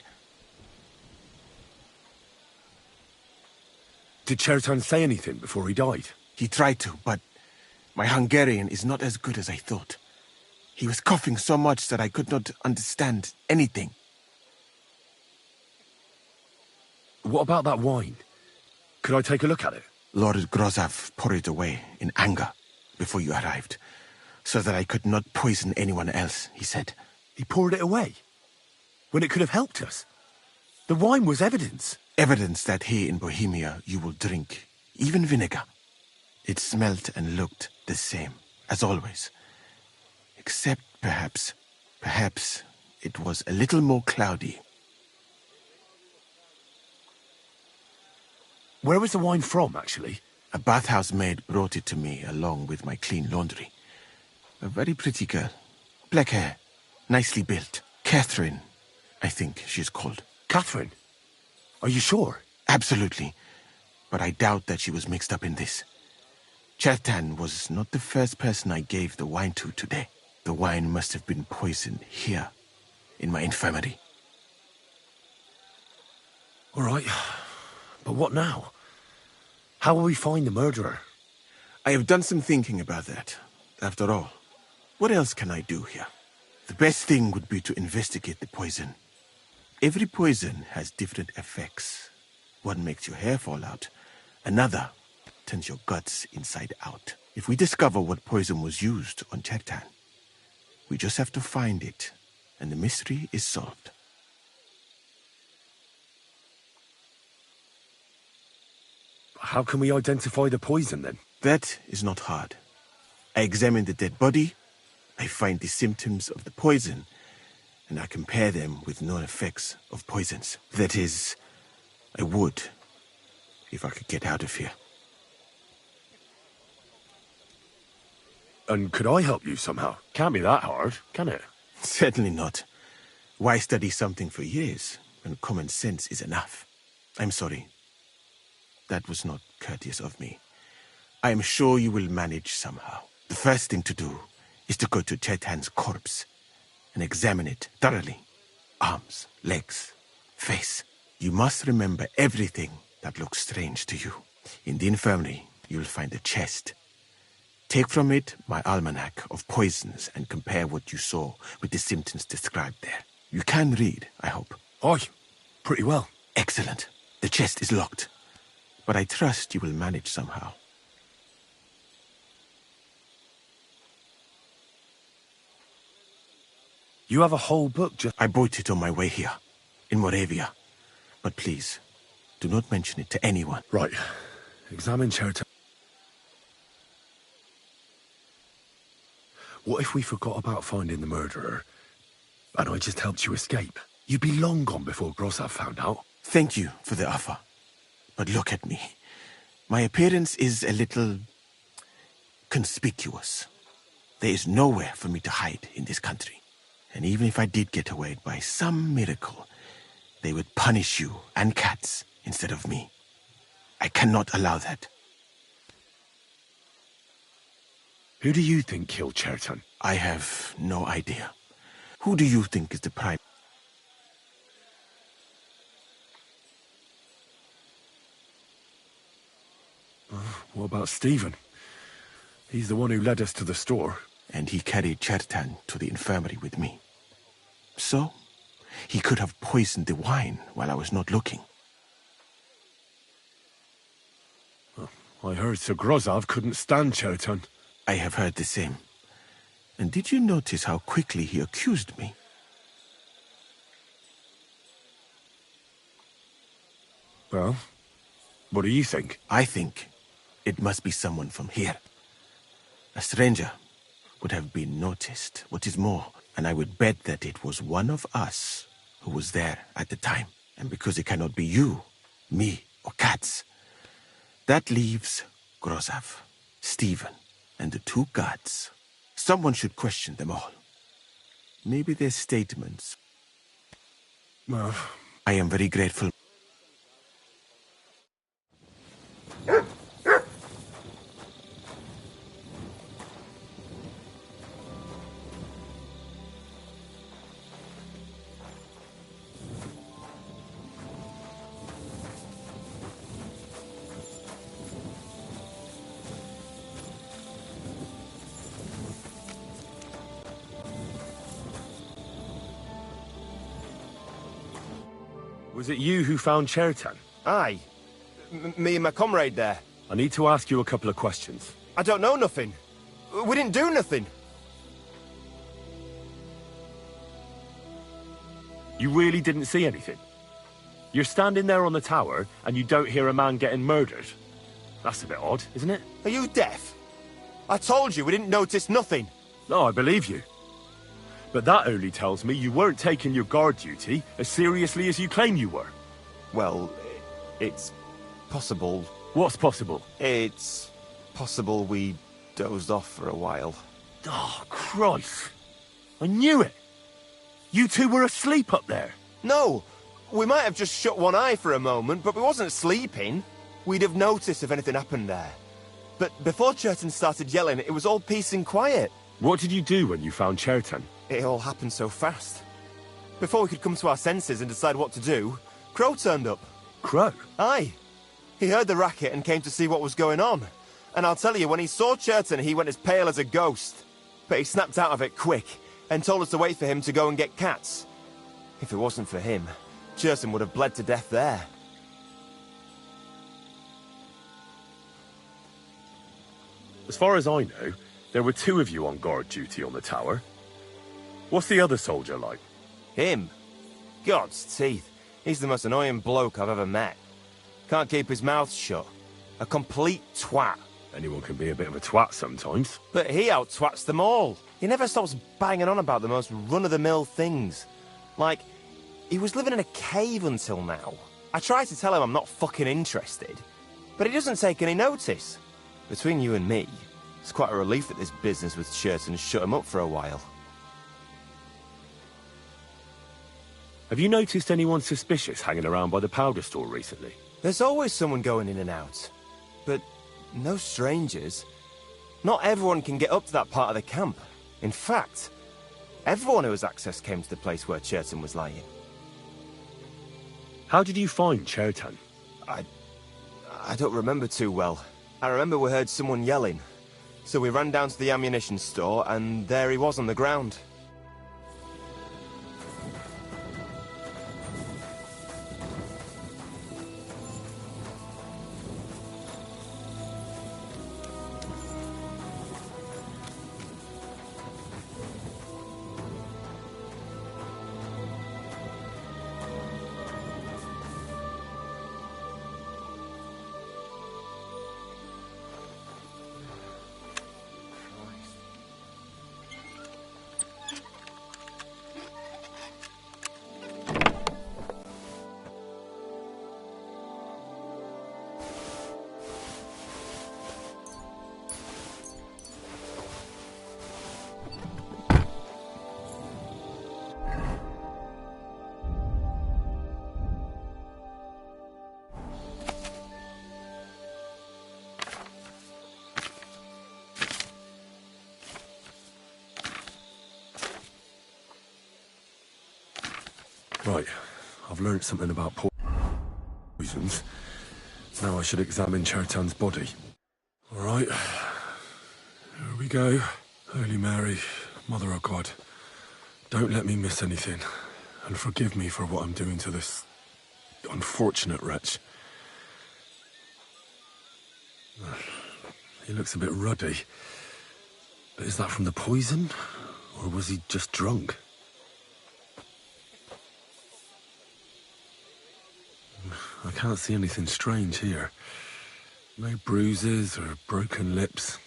Did Chertan say anything before he died? He tried to, but my Hungarian is not as good as I thought. He was coughing so much that I could not understand anything. What about that wine? Could I take a look at it? Lord Grozav poured it away in anger before you arrived, so that I could not poison anyone else, he said. He poured it away? When it could have helped us? The wine was evidence. Evidence that here in Bohemia you will drink, even vinegar. It smelt and looked the same, as always. Except perhaps it was a little more cloudy. Where was the wine from, actually? A bathhouse maid brought it to me along with my clean laundry. A very pretty girl. Black hair, nicely built. Catherine, I think she's called. Catherine? Are you sure? Absolutely. But I doubt that she was mixed up in this. Chertan was not the first person I gave the wine to today. The wine must have been poisoned here, in my infirmary. All right. But what now? How will we find the murderer? I have done some thinking about that. After all, what else can I do here? The best thing would be to investigate the poison. Every poison has different effects. One makes your hair fall out. Another turns your guts inside out. If we discover what poison was used on Chertan, we just have to find it, and the mystery is solved. How can we identify the poison, then? That is not hard. I examine the dead body, I find the symptoms of the poison, and I compare them with known effects of poisons. That is, I would, if I could get out of here. And could I help you somehow? Can't be that hard, can it? Certainly not. Why study something for years when common sense is enough? I'm sorry. That was not courteous of me. I am sure you will manage somehow. The first thing to do is to go to Chertan's corpse and examine it thoroughly. Arms, legs, face. You must remember everything that looks strange to you. In the infirmary, you'll find a chest. Take from it my almanac of poisons and compare what you saw with the symptoms described there. You can read, I hope. Aye, pretty well. Excellent. The chest is locked, but I trust you will manage somehow. You have a whole book just... I bought it on my way here, in Moravia. But please, do not mention it to anyone. Right. Examine Chertan. What if we forgot about finding the murderer, and I just helped you escape? You'd be long gone before Grossav found out. Thank you for the offer. But look at me. My appearance is a little... conspicuous. There is nowhere for me to hide in this country. And even if I did get away by some miracle, they would punish you and cats instead of me. I cannot allow that. Who do you think killed Chertan? I have no idea. Who do you think is the prime? What about Stephen? He's the one who led us to the store. And he carried Chertan to the infirmary with me. So, he could have poisoned the wine while I was not looking. I heard Sir Grossav couldn't stand Chertan. I have heard the same. And did you notice how quickly he accused me? Well, what do you think? I think it must be someone from here. A stranger would have been noticed. What is more, and I would bet that it was one of us who was there at the time. And because it cannot be you, me, or cats, that leaves Grossav, Stephen, and the two gods. Someone should question them all. Maybe their statements. Well, I am very grateful. Was it you who found Chertan? Aye. Me and my comrade there. I need to ask you a couple of questions. I don't know nothing. We didn't do nothing. You really didn't see anything? You're standing there on the tower, and you don't hear a man getting murdered? That's a bit odd, isn't it? Are you deaf? I told you we didn't notice nothing. No, I believe you. But that only tells me you weren't taking your guard duty as seriously as you claim you were. Well, it's possible. What's possible? It's possible we dozed off for a while. Oh, Christ. I knew it. You two were asleep up there. No, we might have just shut one eye for a moment, but we wasn't sleeping. We'd have noticed if anything happened there. But before Chertan started yelling, it was all peace and quiet. What did you do when you found Chertan? It all happened so fast. Before we could come to our senses and decide what to do, Crow turned up. Crow? Aye. He heard the racket and came to see what was going on. And I'll tell you, when he saw Chertan, he went as pale as a ghost. But he snapped out of it quick and told us to wait for him to go and get cats. If it wasn't for him, Chertan would have bled to death there. As far as I know, there were two of you on guard duty on the tower. What's the other soldier like? Him? God's teeth. He's the most annoying bloke I've ever met. Can't keep his mouth shut. A complete twat. Anyone can be a bit of a twat sometimes. But he out-twats them all. He never stops banging on about the most run-of-the-mill things. Like, he was living in a cave until now. I tried to tell him I'm not fucking interested, but he doesn't take any notice. Between you and me, it's quite a relief that this business with Chertan shut him up for a while. Have you noticed anyone suspicious hanging around by the powder store recently? There's always someone going in and out, but no strangers. Not everyone can get up to that part of the camp. In fact, everyone who has access came to the place where Chertan was lying. How did you find Chertan? I don't remember too well. I remember we heard someone yelling. So we ran down to the ammunition store, and there he was on the ground. Right, I've learned something about poisons. Now I should examine Chertan's body. Alright, here we go. Holy Mary, Mother of God, don't let me miss anything, and forgive me for what I'm doing to this unfortunate wretch. He looks a bit ruddy. But is that from the poison? Or was he just drunk? I can't see anything strange here. No bruises or broken lips.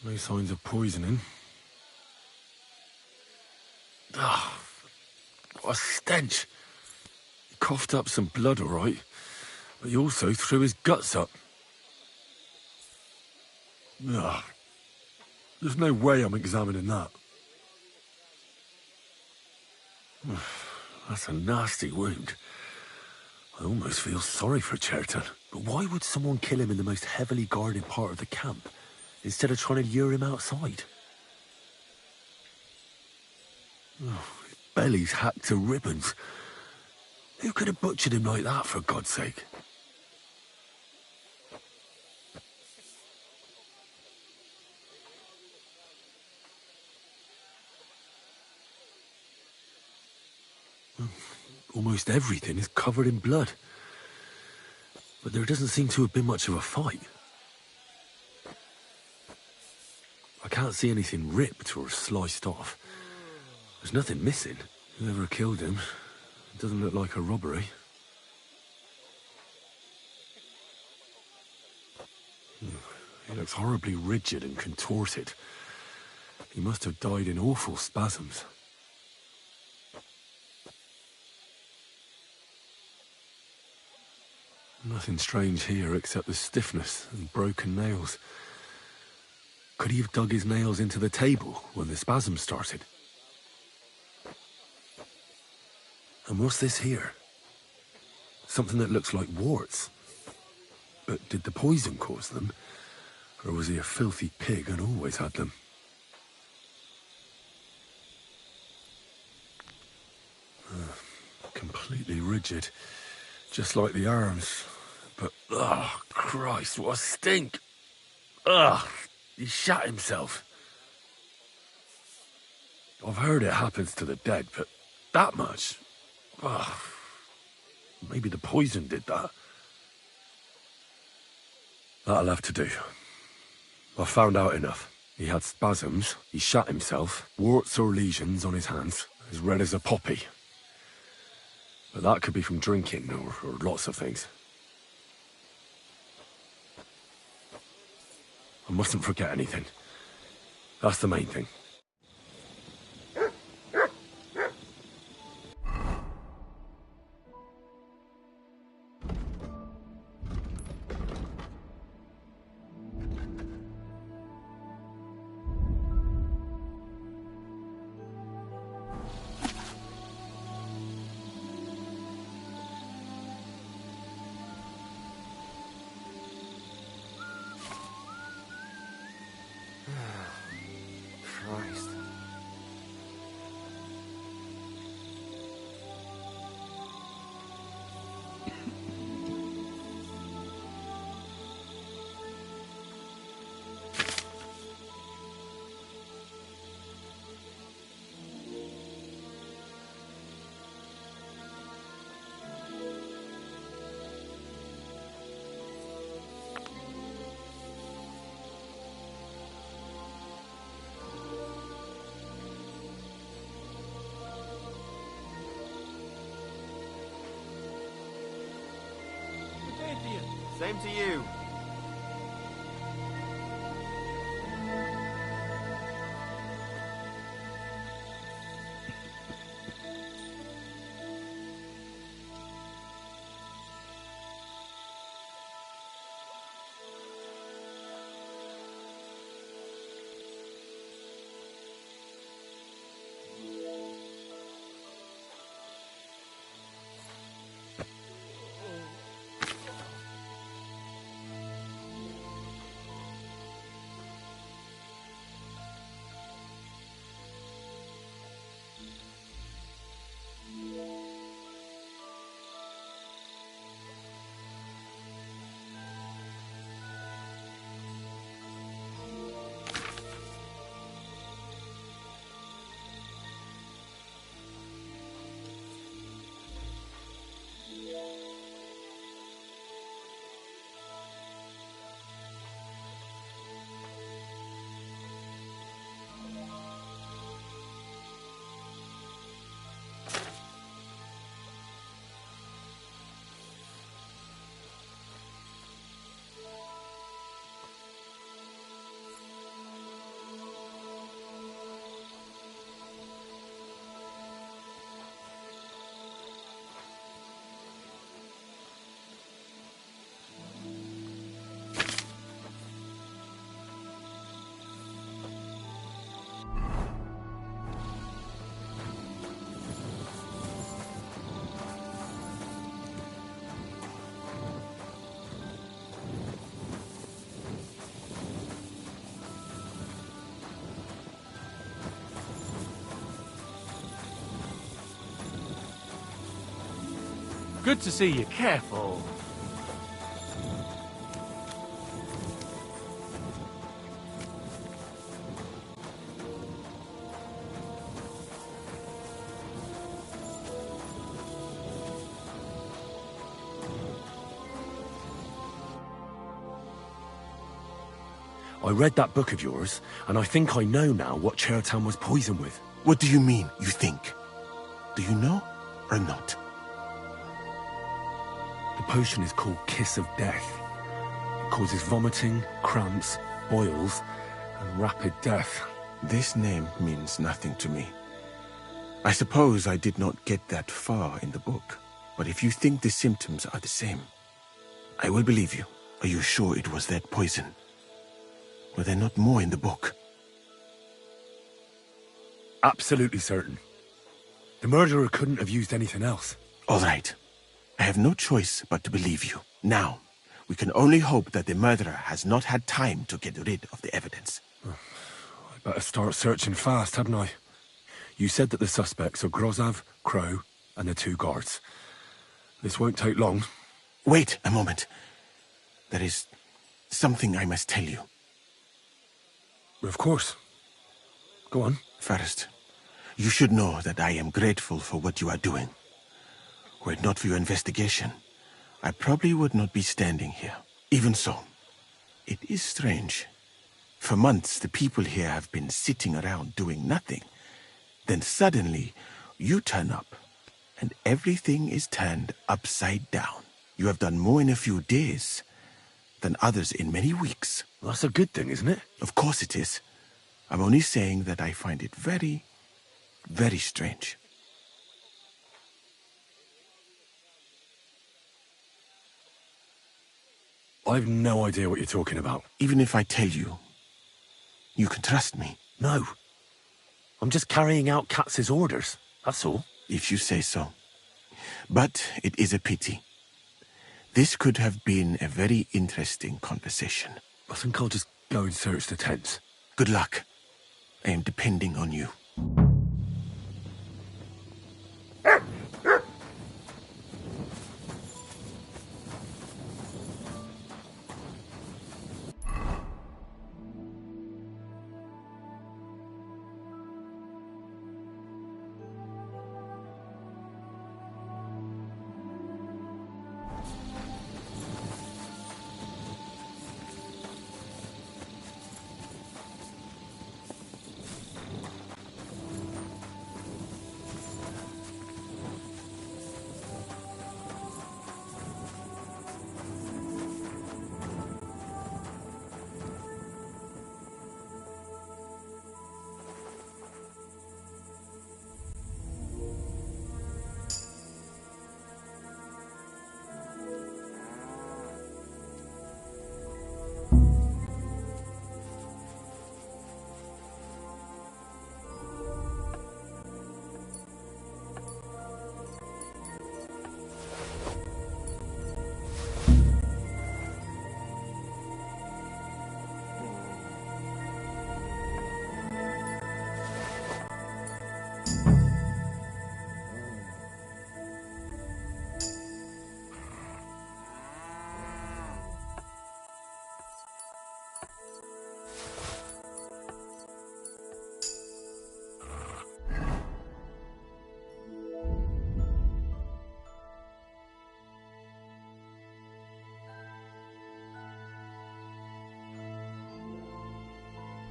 No signs of poisoning. Ah, what a stench. He coughed up some blood, all right, but he also threw his guts up. Ah, there's no way I'm examining that. That's a nasty wound. I almost feel sorry for Chertan. But why would someone kill him in the most heavily guarded part of the camp, instead of trying to lure him outside? Oh, his belly's hacked to ribbons. Who could have butchered him like that, for God's sake? Almost everything is covered in blood. But there doesn't seem to have been much of a fight. I can't see anything ripped or sliced off. There's nothing missing. Whoever killed him, it doesn't look like a robbery. He looks horribly rigid and contorted. He must have died in awful spasms. Nothing strange here except the stiffness and broken nails. Could he have dug his nails into the table when the spasm started? And what's this here? Something that looks like warts. But did the poison cause them? Or was he a filthy pig and always had them? Completely rigid. Just like the arms. But, oh, Christ, what a stink! Ugh, he shot himself. I've heard it happens to the dead, but that much? Ugh. Maybe the poison did that. That'll have to do. I've found out enough. He had spasms, he shot himself, warts or lesions on his hands, as red as a poppy. But that could be from drinking, or lots of things. I mustn't forget anything. That's the main thing. Same to you. Good to see you. Careful. I read that book of yours, and I think I know now what Chertan was poisoned with. What do you mean, you think? Do you know or not? The potion is called Kiss of Death. It causes vomiting, cramps, boils, and rapid death. This name means nothing to me. I suppose I did not get that far in the book, but if you think the symptoms are the same, I will believe you. Are you sure it was that poison? Were there not more in the book? Absolutely certain. The murderer couldn't have used anything else. All right. I have no choice but to believe you. Now, we can only hope that the murderer has not had time to get rid of the evidence. I better start searching fast, hadn't I? You said that the suspects are Grozav, Crow, and the 2 guards. This won't take long. Wait a moment. There is something I must tell you. Of course. Go on. First, you should know that I am grateful for what you are doing. Were it not for your investigation, I probably would not be standing here. Even so, it is strange. For months, the people here have been sitting around doing nothing. Then suddenly, you turn up, and everything is turned upside down. You have done more in a few days than others in many weeks. Well, that's a good thing, isn't it? Of course it is. I'm only saying that I find it very, very strange. I've no idea what you're talking about. Even if I tell you, you can trust me. No. I'm just carrying out Katz's orders, that's all. If you say so. But it is a pity. This could have been a very interesting conversation. I think I'll just go and search the tents. Good luck. I am depending on you.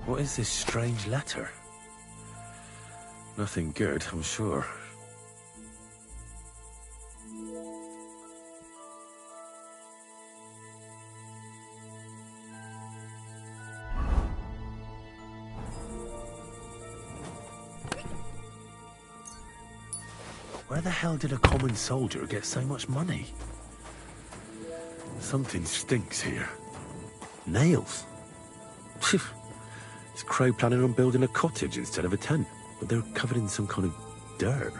What is this strange letter? Nothing good, I'm sure. Where the hell did a common soldier get so much money? Something stinks here. Nails. Is Crow planning on building a cottage instead of a tent? But they're covered in some kind of dirt.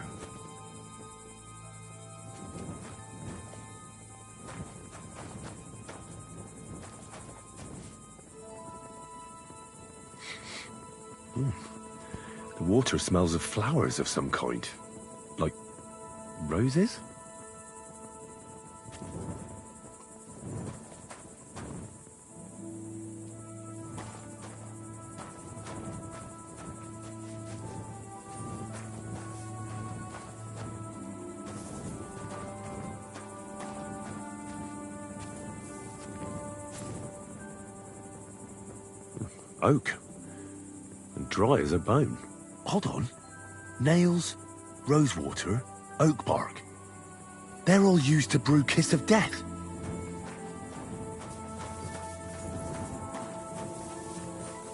The water smells of flowers of some kind. Like roses? Oak. And dry as a bone. Hold on. Nails, rosewater, oak bark. They're all used to brew Kiss of Death.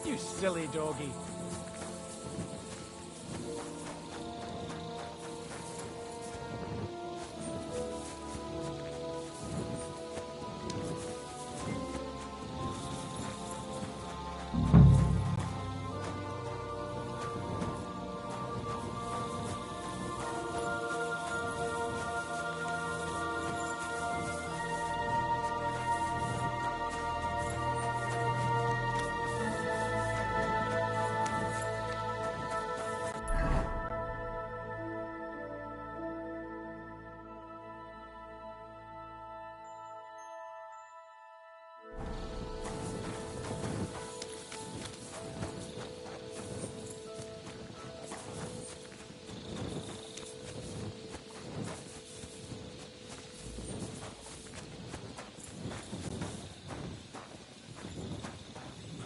You silly doggy.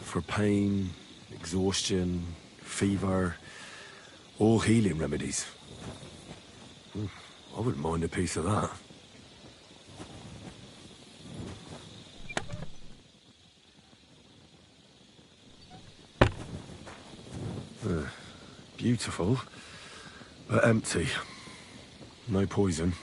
For pain, exhaustion, fever, all healing remedies. I wouldn't mind a piece of that. Beautiful, but empty. No poison.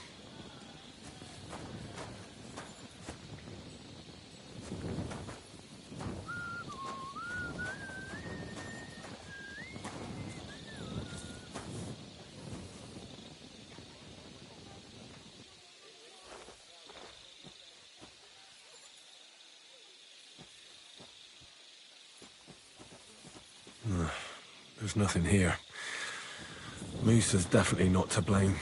There's nothing here. Musa's definitely not to blame.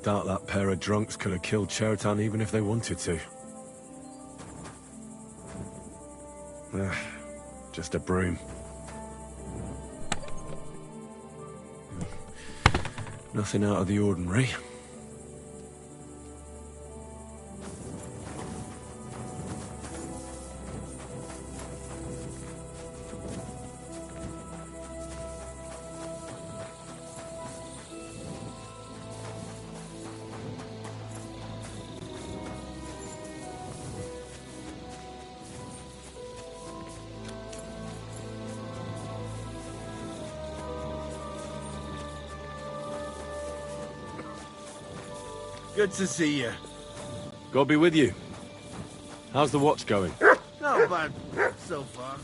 doubt that pair of drunks could have killed Chertan even if they wanted to. Just a broom. Nothing out of the ordinary. Good to see you. God be with you. How's the watch going? Not bad so far.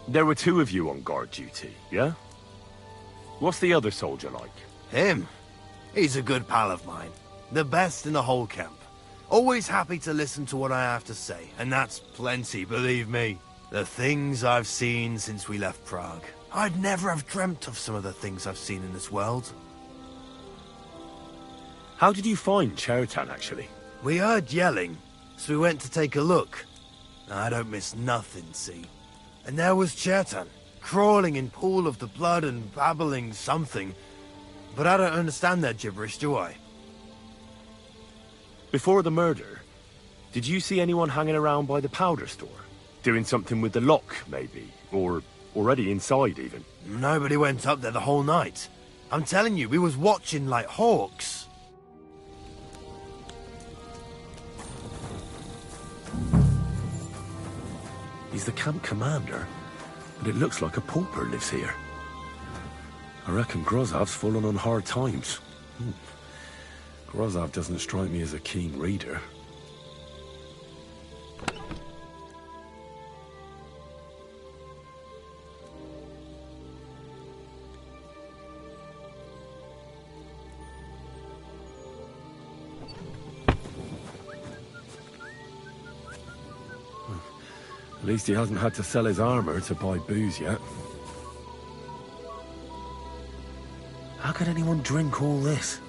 There were two of you on guard duty, yeah? What's the other soldier like? Him? He's a good pal of mine. The best in the whole camp. Always happy to listen to what I have to say, and that's plenty, believe me. The things I've seen since we left Prague. I'd never have dreamt of some of the things I've seen in this world. How did you find Chertan, actually? We heard yelling, so we went to take a look. I don't miss nothing, see? And there was Chertan, crawling in pool of the blood and babbling something. But I don't understand their gibberish, do I? Before the murder, did you see anyone hanging around by the powder store? Doing something with the lock, maybe? Or already inside, even? Nobody went up there the whole night. I'm telling you, we was watching like hawks. He's the camp commander, but it looks like a pauper lives here. I reckon Grozav's fallen on hard times. Grozav doesn't strike me as a keen reader. At least he hasn't had to sell his armor to buy booze yet. How could anyone drink all this?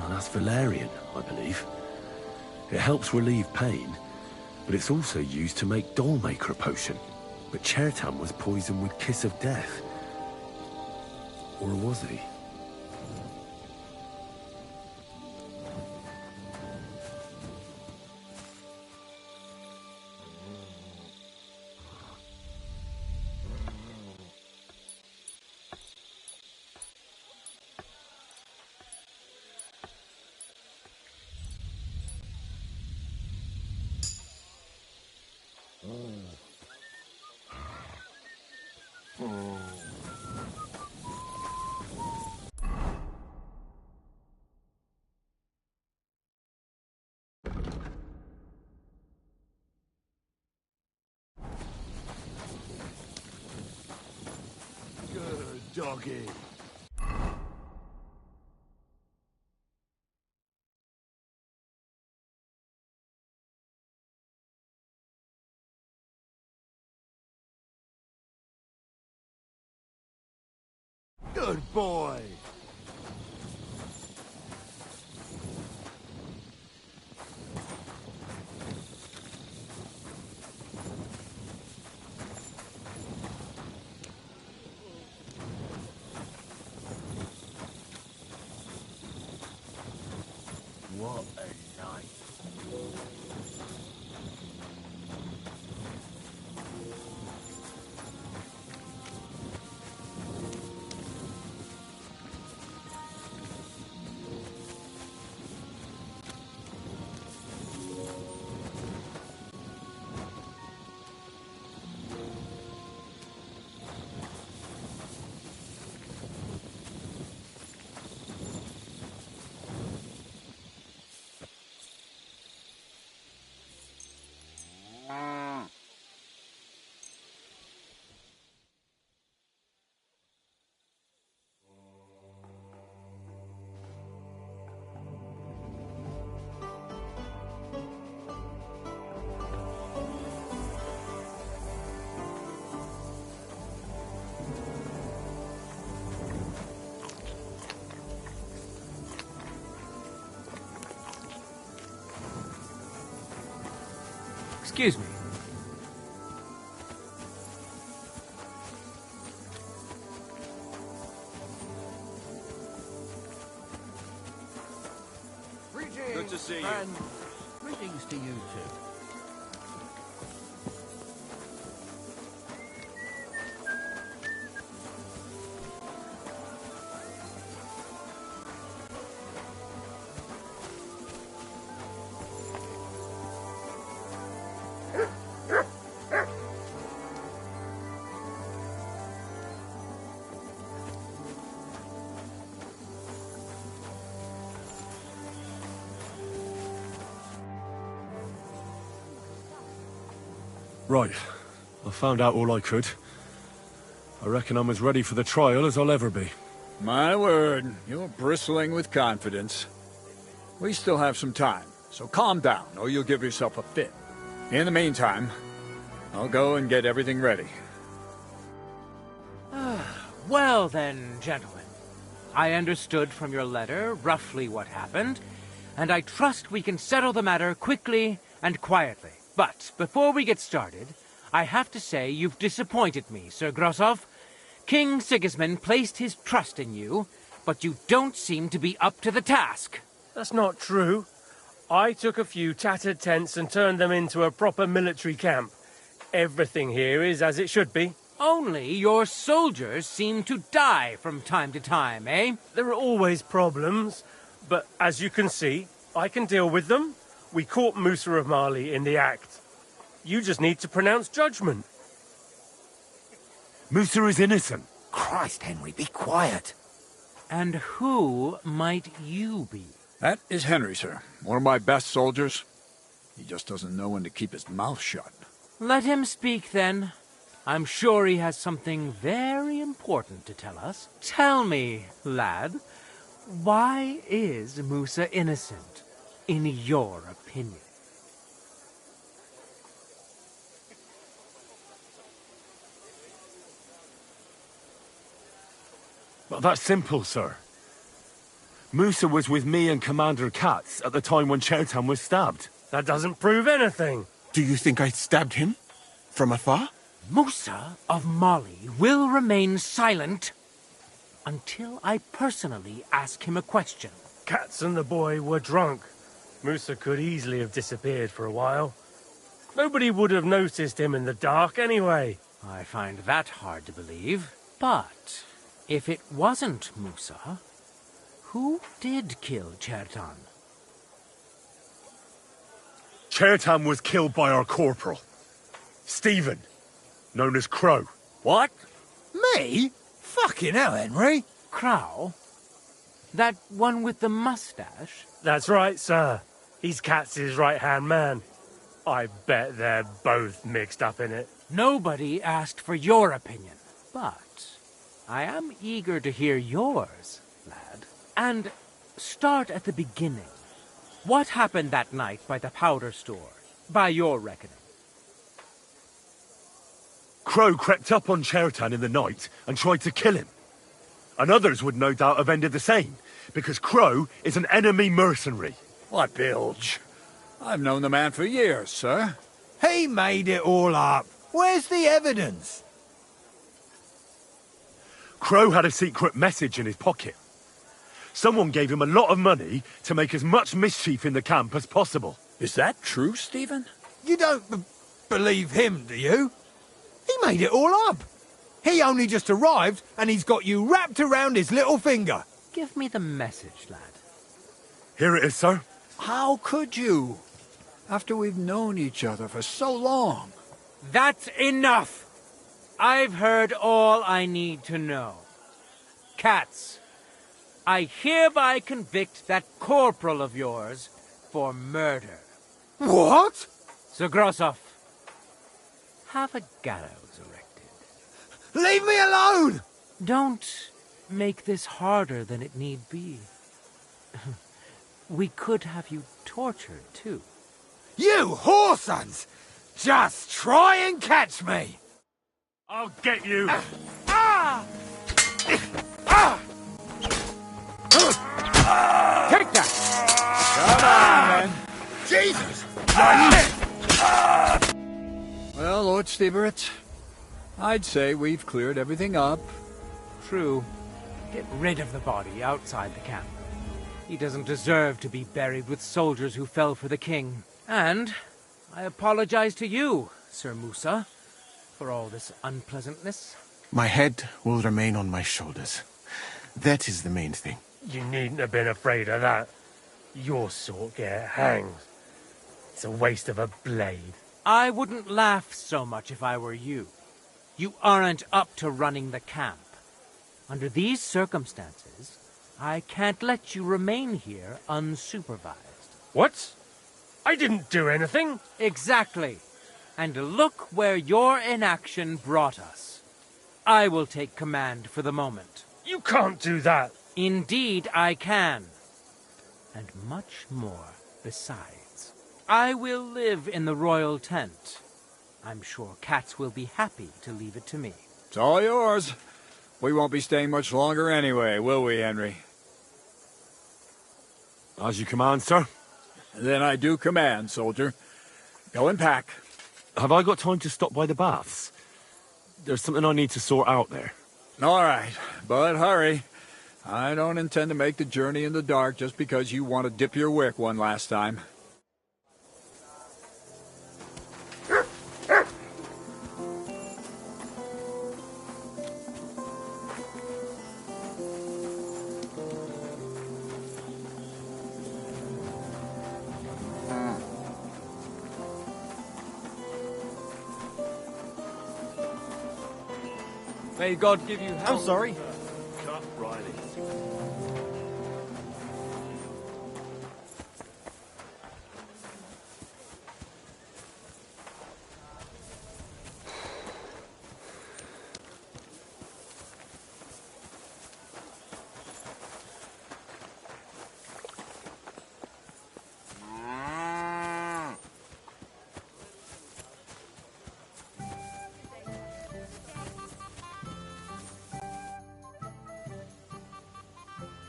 That's valerian, I believe. It helps relieve pain, but it's also used to make Dollmaker potion. But Chertan was poisoned with Kiss of Death. Or was he? Good doggy. Good boy. What a night. Excuse me. Good to see you. And greetings to you too. Right. I found out all I could. I reckon I'm as ready for the trial as I'll ever be. My word, you're bristling with confidence. We still have some time, so calm down, or you'll give yourself a fit. In the meantime, I'll go and get everything ready. Well then, gentlemen. I understood from your letter roughly what happened, and I trust we can settle the matter quickly and quietly. But before we get started, I have to say you've disappointed me, Sir Grosov. King Sigismund placed his trust in you, but you don't seem to be up to the task. That's not true. I took a few tattered tents and turned them into a proper military camp. Everything here is as it should be. Only your soldiers seem to die from time to time, eh? There are always problems, but as you can see, I can deal with them. We caught Musa of Mali in the act. You just need to pronounce judgment. Musa is innocent. Christ, Henry, be quiet. And who might you be? That is Henry, sir. One of my best soldiers. He just doesn't know when to keep his mouth shut. Let him speak, then. I'm sure he has something very important to tell us. Tell me, lad, why is Musa innocent, in your opinion? Well, that's simple, sir. Musa was with me and Commander Katz at the time when Chertan was stabbed. That doesn't prove anything. Do you think I stabbed him? From afar? Musa of Mali will remain silent until I personally ask him a question. Katz and the boy were drunk. Musa could easily have disappeared for a while. Nobody would have noticed him in the dark anyway. I find that hard to believe. But if it wasn't Musa, who did kill Chertan? Chertan was killed by our corporal, Stephen, known as Crow. What? Me? Fucking hell, Henry. Crow? That one with the mustache? That's right, sir. He's Katz's right-hand man. I bet they're both mixed up in it. Nobody asked for your opinion, but I am eager to hear yours, lad. And start at the beginning. What happened that night by the powder store, by your reckoning? Crow crept up on Chertan in the night and tried to kill him. And others would no doubt have ended the same, because Crow is an enemy mercenary. What bilge? I've known the man for years, sir. He made it all up. Where's the evidence? Crow had a secret message in his pocket. Someone gave him a lot of money to make as much mischief in the camp as possible. Is that true, Stephen? You don't believe him, do you? He made it all up. He only just arrived, and he's got you wrapped around his little finger. Give me the message, lad. Here it is, sir. How could you? After we've known each other for so long. That's enough! I've heard all I need to know. Katz, I hereby convict that corporal of yours for murder. What? Sir Grosov, have a gallows erected. Leave me alone! Don't make this harder than it need be. We could have you tortured, too. You whoresons! Just try and catch me! I'll get you! Take that! Come on, man. Jesus! Stieberitz. I'd say we've cleared everything up. True. Get rid of the body outside the camp. He doesn't deserve to be buried with soldiers who fell for the king. And I apologize to you, Sir Musa, for all this unpleasantness. My head will remain on my shoulders. That is the main thing. You needn't have been afraid of that. Your sort get hanged. It's a waste of a blade. I wouldn't laugh so much if I were you. You aren't up to running the camp. Under these circumstances, I can't let you remain here unsupervised. What? I didn't do anything. Exactly. And look where your inaction brought us. I will take command for the moment. You can't do that. Indeed, I can. And much more besides. I will live in the royal tent. I'm sure cats will be happy to leave it to me. It's all yours. We won't be staying much longer anyway, will we, Henry? As you command, sir. Then I do command, soldier. Go and pack. Have I got time to stop by the baths? There's something I need to sort out there. All right, but hurry. I don't intend to make the journey in the dark just because you want to dip your wick one last time. May God give you health. I'm sorry. Cut Riley.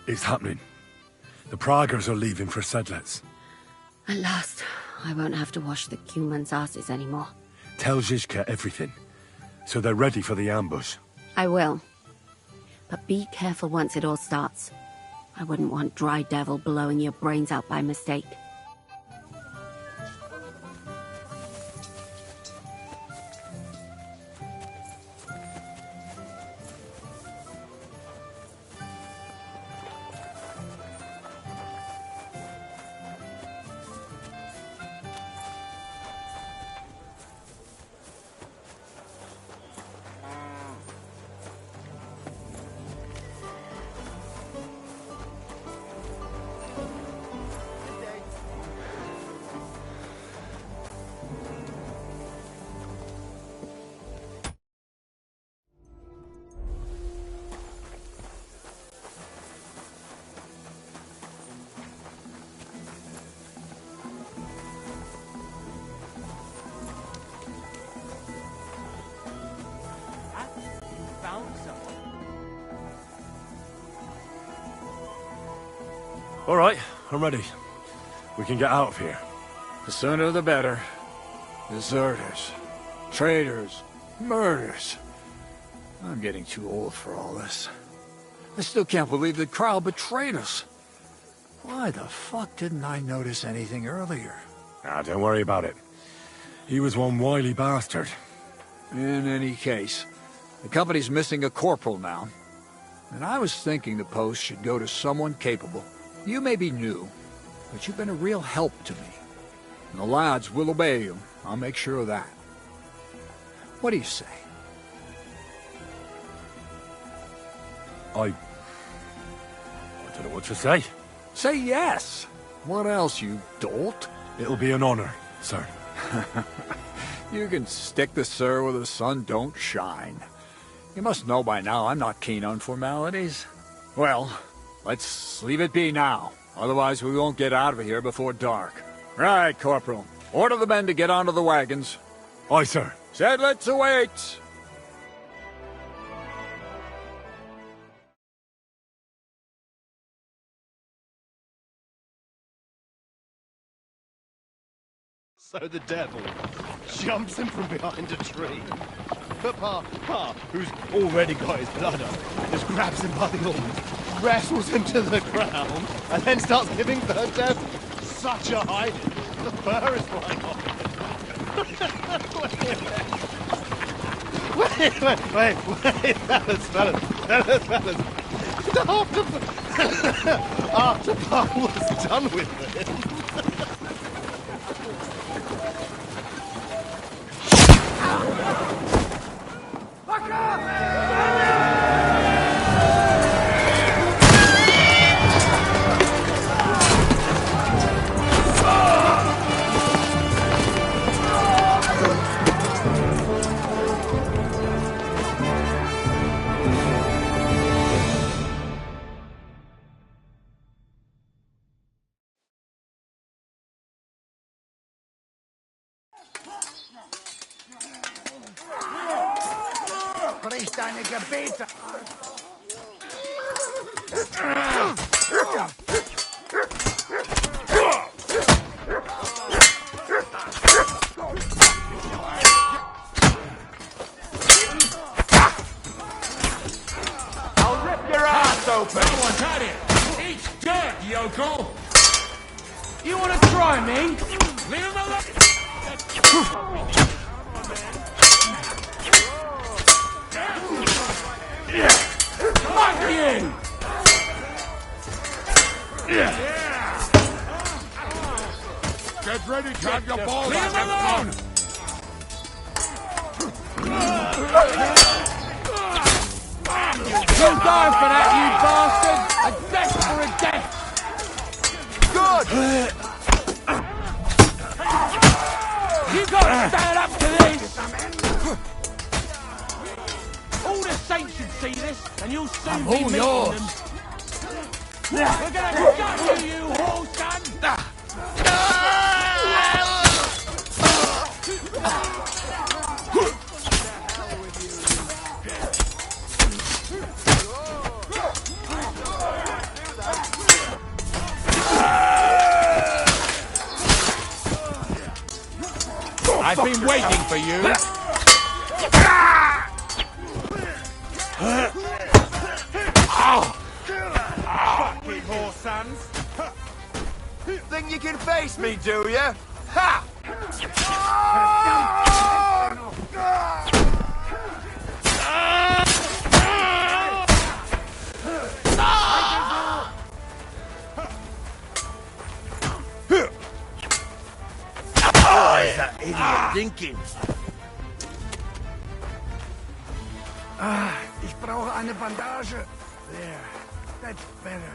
It's happening. The Praggers are leaving for Sedlets. At last, I won't have to wash the Cumans' asses anymore. Tell Zizka everything, so they're ready for the ambush. I will. But be careful once it all starts. I wouldn't want Dry Devil blowing your brains out by mistake. All right, I'm ready. We can get out of here. The sooner the better. Deserters, traitors, murders. I'm getting too old for all this. I still can't believe that Kryle betrayed us. Why the fuck didn't I notice anything earlier? Ah, don't worry about it. He was one wily bastard. In any case, the company's missing a corporal now. And I was thinking the post should go to someone capable. You may be new, but you've been a real help to me. And the lads will obey you. I'll make sure of that. What do you say? I don't know what to say. Say yes! What else, you dolt? It'll be an honor, sir. You can stick the sir where the sun don't shine. You must know by now I'm not keen on formalities. Well, let's leave it be now. Otherwise we won't get out of here before dark. Right, Corporal. Order the men to get onto the wagons. Aye, sir. Sedlets awaits! So the devil jumps him from behind a tree. But Pa, who's already got his blood up, just grabs him by the arm, wrestles him to the ground, and then starts giving the devil such a hiding. The fur is flying off. Wait, fellas. After Pa was done with it. Brich deine Gebete! I'll rip your ass open! Someone's had it! Eat dirt, yokel! You want to try me? Leave him alone! Fuck you! Get ready to have your balls Leave him alone! You die for that, you bastard! A death for a death! Good! You gotta stand up to this! All the saints should see this, and you'll soon be meeting them. We're gonna gut you, you whore son! I've been waiting for you. Fucking whore sons! Think you can face me, do ya? Ha! What is that idiot thinking? Ich brauche eine Bandage. There. That's better.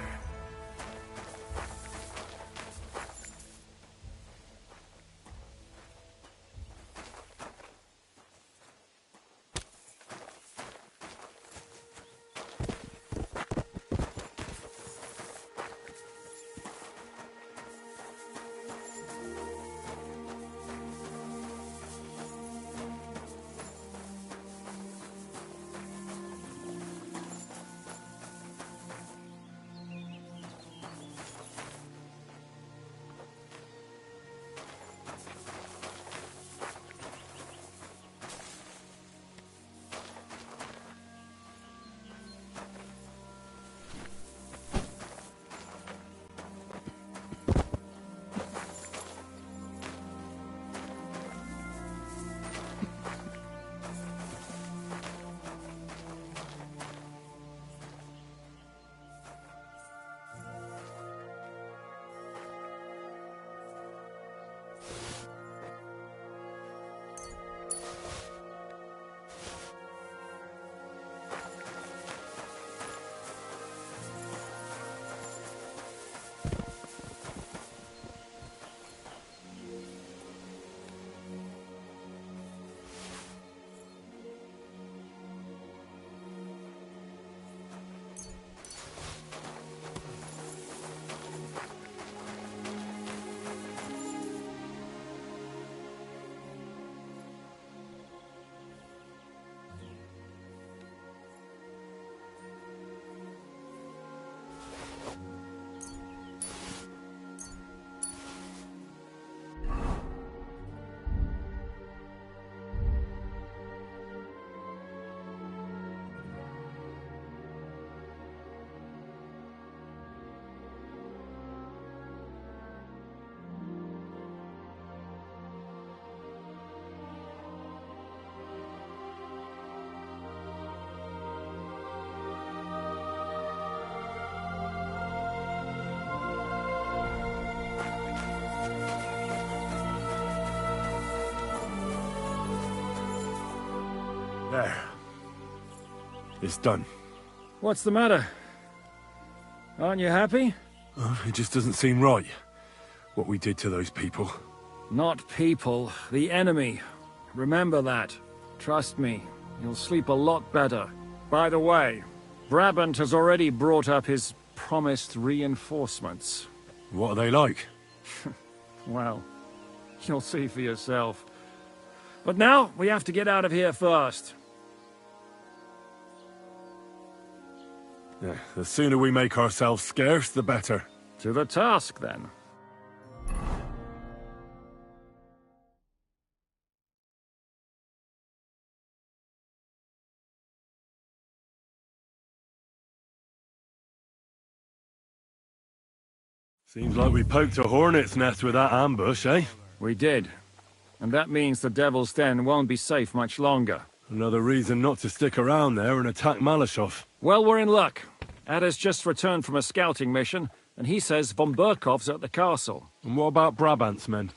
It's done. What's the matter? Aren't you happy? It just doesn't seem right, what we did to those people. Not people, the enemy. Remember that. Trust me, you'll sleep a lot better. By the way, Brabant has already brought up his promised reinforcements. What are they like? Well, you'll see for yourself. But now, we have to get out of here first. Yeah, the sooner we make ourselves scarce, the better. To the task, then. Seems like we poked a hornet's nest with that ambush, eh? We did. And that means the Devil's Den won't be safe much longer. Another reason not to stick around there and attack Malashov. Well, we're in luck. Ada's just returned from a scouting mission, and he says von Burkov's at the castle. And what about Brabant's men?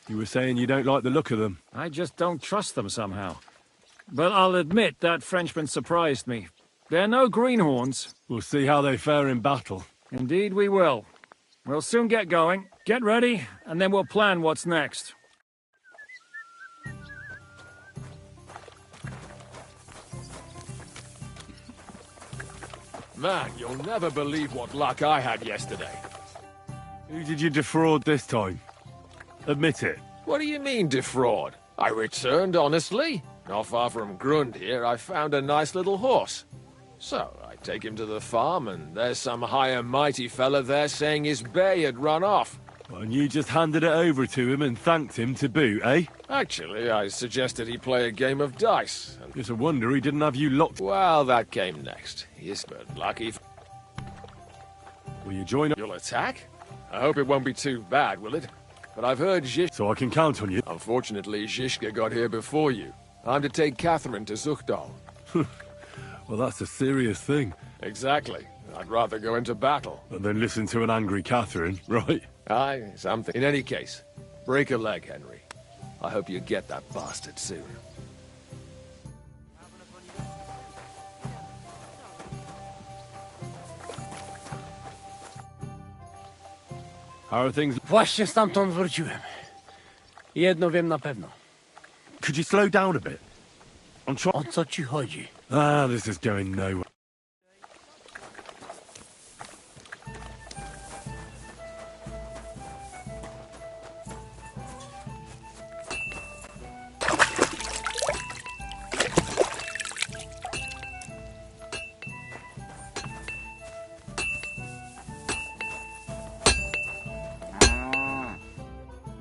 You were saying you don't like the look of them. I just don't trust them somehow. But I'll admit that Frenchman surprised me. They're no greenhorns. We'll see how they fare in battle. Indeed we will. We'll soon get going. Get ready, and then we'll plan what's next. Man, you'll never believe what luck I had yesterday. Who did you defraud this time? Admit it. What do you mean, defraud? I returned honestly. Not far from Grund here, I found a nice little horse. So, I take him to the farm, and there's some high and mighty fella there saying his bay had run off. And you just handed it over to him and thanked him to boot, eh? Actually, I suggested he play a game of dice. And... It's a wonder he didn't have you locked. Well, that came next. He's but lucky. Will you join us? You'll attack? I hope it won't be too bad, will it? But I've heard Zhishka... So I can count on you? Unfortunately, Zhishka got here before you. I'm to take Catherine to Zuchtal. Well, that's a serious thing. Exactly. I'd rather go into battle. And then listen to an angry Catherine, right? Aye, something. In any case, break a leg, Henry. I hope you get that bastard soon. How are things? Właśnie stamtąd wróciłem. Jedno wiem na pewno. Could you slow down a bit? I'm trying. O co ci chodzi? This is going nowhere.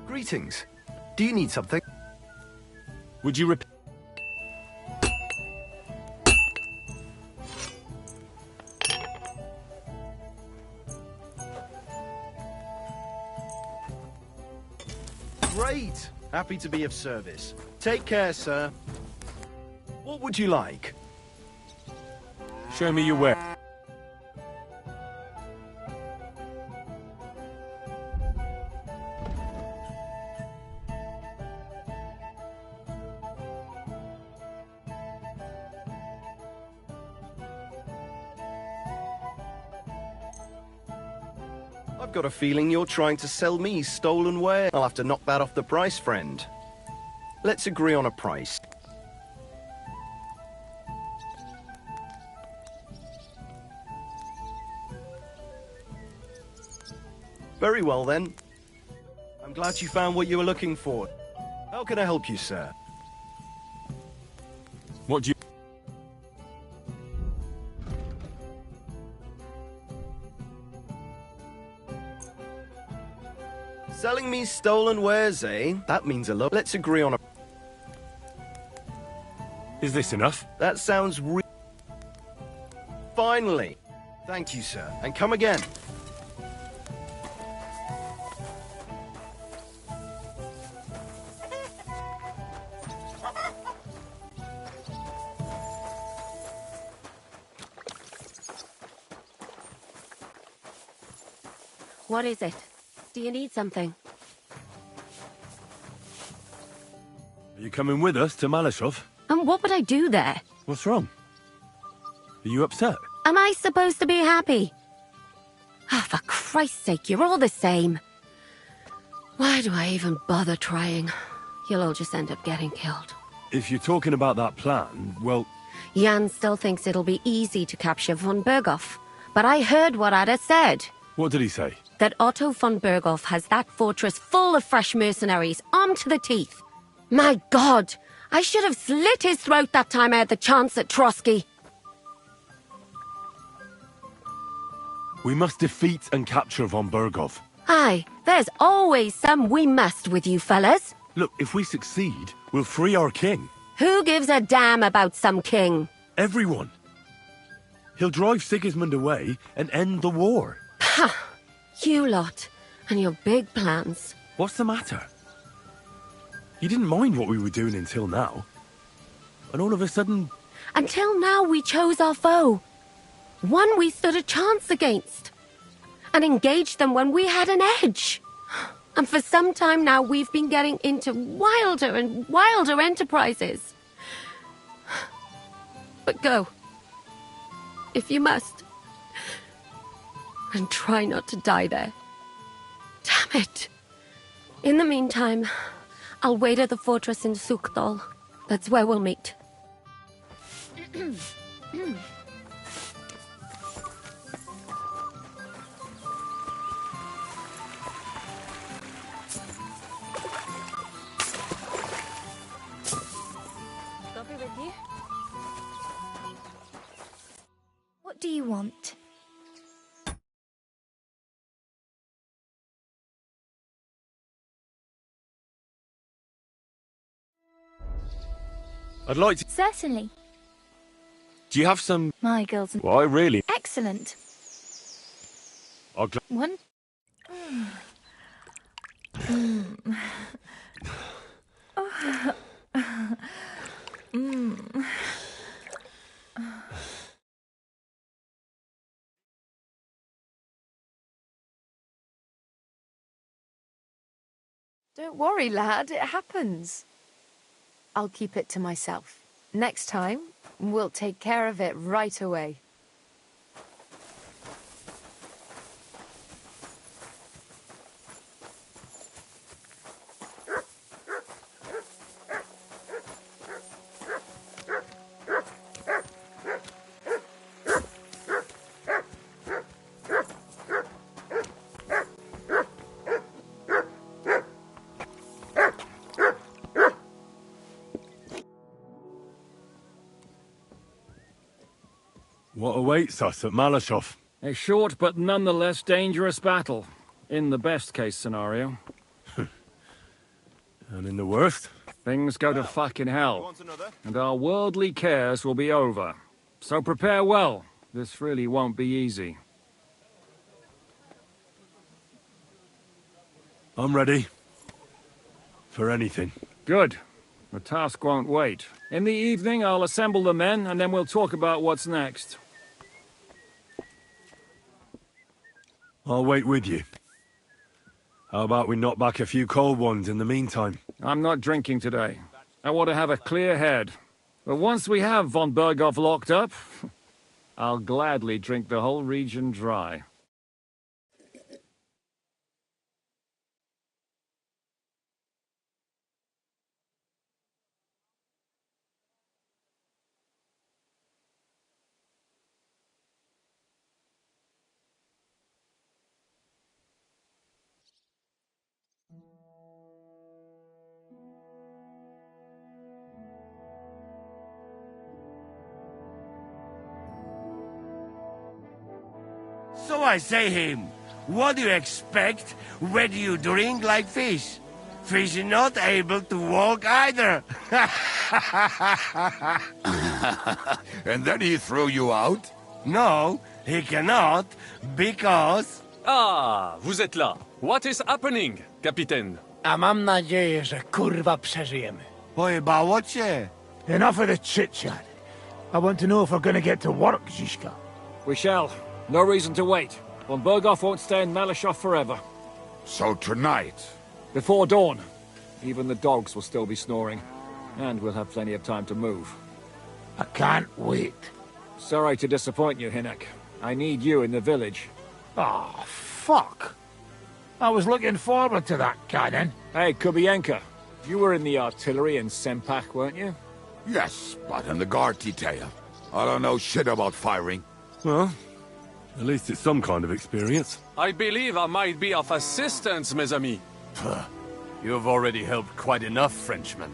Greetings. Do you need something? Would you repeat? Great! Happy to be of service. Take care, sir. What would you like? Show me your way. I've got a feeling you're trying to sell me stolen ware. I'll have to knock that off the price, friend. Let's agree on a price. Very well, then. I'm glad you found what you were looking for. How can I help you, sir? What do you... Selling me stolen wares, eh? That means a lot. Let's agree on a... Is this enough? That sounds Finally. Thank you, sir. And come again. What is it? Do you need something? Are you coming with us to Malashov? And what would I do there? What's wrong? Are you upset? Am I supposed to be happy? Oh, for Christ's sake, you're all the same. Why do I even bother trying? You'll all just end up getting killed. If you're talking about that plan, well... Jan still thinks it'll be easy to capture von Berghoff. But I heard what Ada said. What did he say? That Otto von Berghoff has that fortress full of fresh mercenaries, armed to the teeth. My God! I should have slit his throat that time I had the chance at Trotsky. We must defeat and capture von Berghoff. Aye, there's always some we must with you fellas. Look, if we succeed, we'll free our king. Who gives a damn about some king? Everyone. He'll drive Sigismund away and end the war. Ha! You lot, and your big plans. What's the matter? You didn't mind what we were doing until now. And all of a sudden... Until now we chose our foe. One we stood a chance against. And engaged them when we had an edge. And for some time now we've been getting into wilder and wilder enterprises. But go. If you must. And try not to die there. Damn it. In the meantime, I'll wait at the fortress in Sukdal. That's where we'll meet. I'll be with you. What do you want? I'd like to... Certainly. Do you have some... My girls... Why, really? Excellent. I'll... One... Don't worry, lad. It happens. I'll keep it to myself. Next time, we'll take care of it right away. What awaits us at Malashov? A short but nonetheless dangerous battle, in the best-case scenario. And in the worst? Things go to fucking hell, and our worldly cares will be over. So prepare well. This really won't be easy. I'm ready. For anything. Good. The task won't wait. In the evening, I'll assemble the men, and then we'll talk about what's next. I'll wait with you. How about we knock back a few cold ones in the meantime? I'm not drinking today. I want to have a clear head. But once we have von Berghoff locked up, I'll gladly drink the whole region dry. So I say him, what do you expect? Where do you drink like fish? Fish is not able to walk either. And then he threw you out? No, he cannot, because... Ah, vous êtes là. What is happening, Captain? A mam nadzieję, że kurwa przeżyjemy. Pojebało cię. Enough of the chit-chat. I want to know if we're gonna get to work, Zizka. We shall. No reason to wait. Von Berghoff won't stay in Malashov forever. So tonight? Before dawn. Even the dogs will still be snoring. And we'll have plenty of time to move. I can't wait. Sorry to disappoint you, Hinnock. I need you in the village. Oh, fuck. I was looking forward to that cannon. Hey, Kubienka. You were in the artillery in Sempak, weren't you? Yes, but in the guard detail. I don't know shit about firing. Well, at least it's some kind of experience. I believe I might be of assistance, mes amis. You've already helped quite enough, Frenchmen.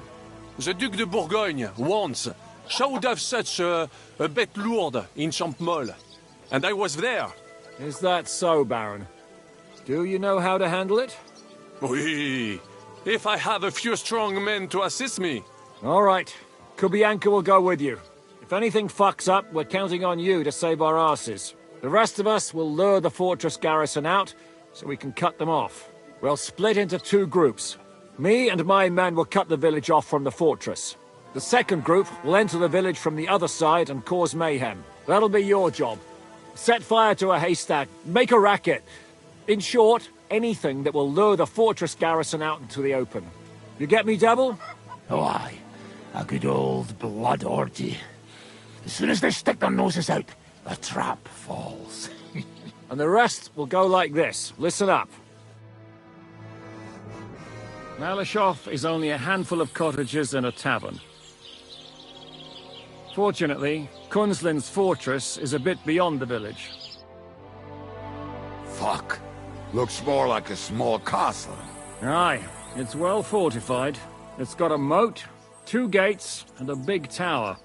The Duc de Bourgogne, once, showed off such a bête lourde in Champmol. And I was there. Is that so, Baron? Do you know how to handle it? Oui. If I have a few strong men to assist me. All right. Kubianka will go with you. If anything fucks up, we're counting on you to save our asses. The rest of us will lure the fortress garrison out, so we can cut them off. We'll split into 2 groups. Me and my men will cut the village off from the fortress. The second group will enter the village from the other side and cause mayhem. That'll be your job. Set fire to a haystack, make a racket. In short, anything that will lure the fortress garrison out into the open. You get me, Devil? Oh, aye. A good old blood orgy. As soon as they stick their noses out, the trap falls. And the rest will go like this. Listen up. Malashov is only a handful of cottages and a tavern. Fortunately, Kunzlin's fortress is a bit beyond the village. Fuck. Looks more like a small castle. Aye, it's well fortified. It's got a moat, 2 gates, and a big tower.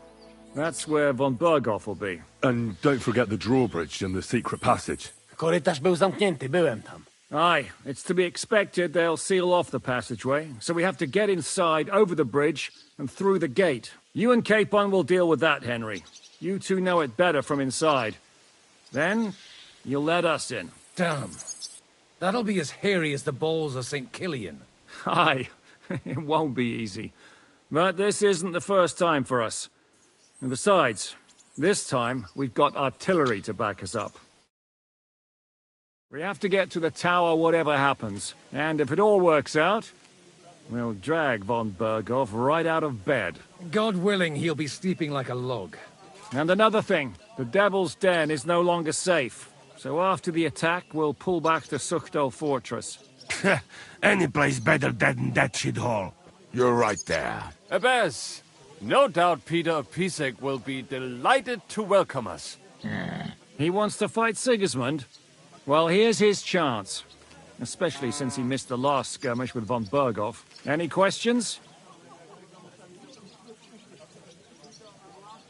That's where von Berghoff will be. And don't forget the drawbridge and the secret passage. Korytarz był zamknięty, byłem tam. Aye, it's to be expected they'll seal off the passageway, so we have to get inside, over the bridge, and through the gate. You and Capon will deal with that, Henry. You 2 know it better from inside. Then, you'll let us in. Damn. That'll be as hairy as the balls of St. Killian. Aye, it won't be easy. But this isn't the first time for us. And besides, this time we've got artillery to back us up. We have to get to the tower whatever happens, and if it all works out, we'll drag von Berghoff right out of bed. God willing, he'll be sleeping like a log. And another thing, the Devil's Den is no longer safe. So after the attack, we'll pull back to Suchtal Fortress. Any place better than that shithole. You're right there. Abez, no doubt Peter of Pisek will be delighted to welcome us. He wants to fight Sigismund? Well, here's his chance. Especially since he missed the last skirmish with von Berghoff. Any questions?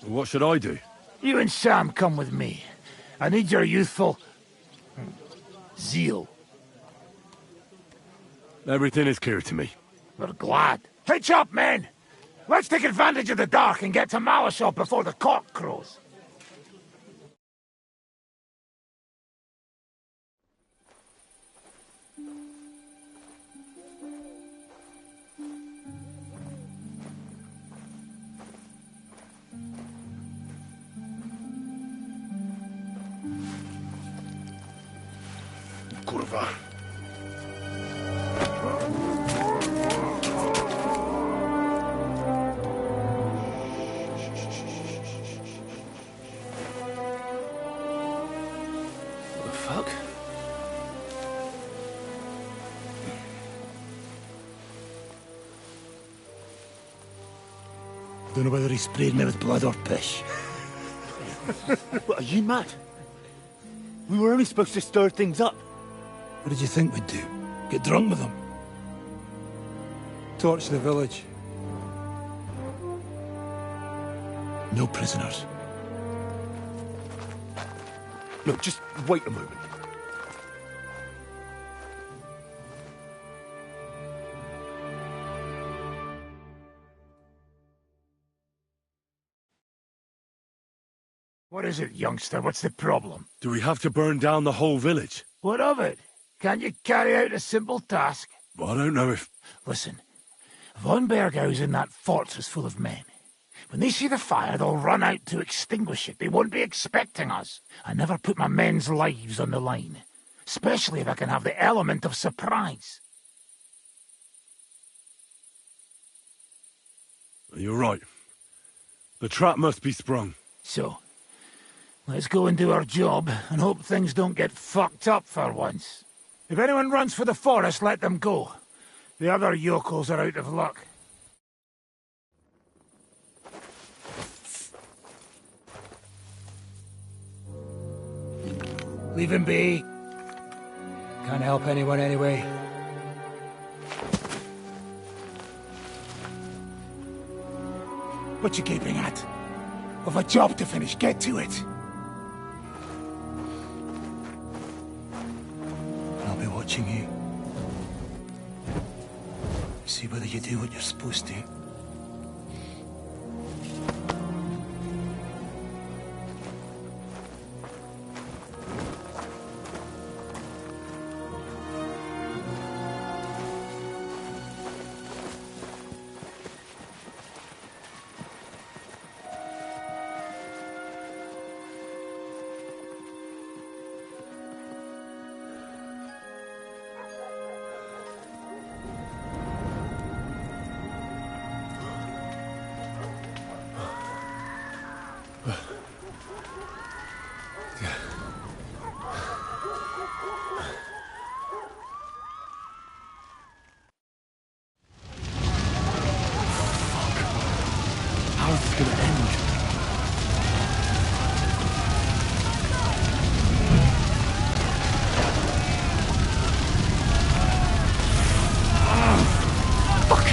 What should I do? You and Sam come with me. I need your youthful zeal. Everything is clear to me. We're glad. Hitch up, men! Let's take advantage of the dark and get to Malashov before the cock crows. Kurwa. What the fuck? Don't know whether he sprayed me with blood or piss. What, are you mad? We were only supposed to stir things up. What did you think we'd do? Get drunk with them? Torch the village. No prisoners. Look, just wait a moment. What is it, youngster? What's the problem? Do we have to burn down the whole village? What of it? Can't you carry out a simple task? Well, I don't know if... Listen, von Bergau's in that fortress full of men. When they see the fire, they'll run out to extinguish it. They won't be expecting us. I never put my men's lives on the line, especially if I can have the element of surprise. You're right. The trap must be sprung. So, Let's go and do our job, and hope things don't get fucked up for once. If anyone runs for the forest, let them go. The other yokels are out of luck. Leave him be. Can't help anyone anyway. What you keeping at? We've a job to finish. Get to it. I'll be watching you. See whether you do what you're supposed to. How's this gonna end? Fuck!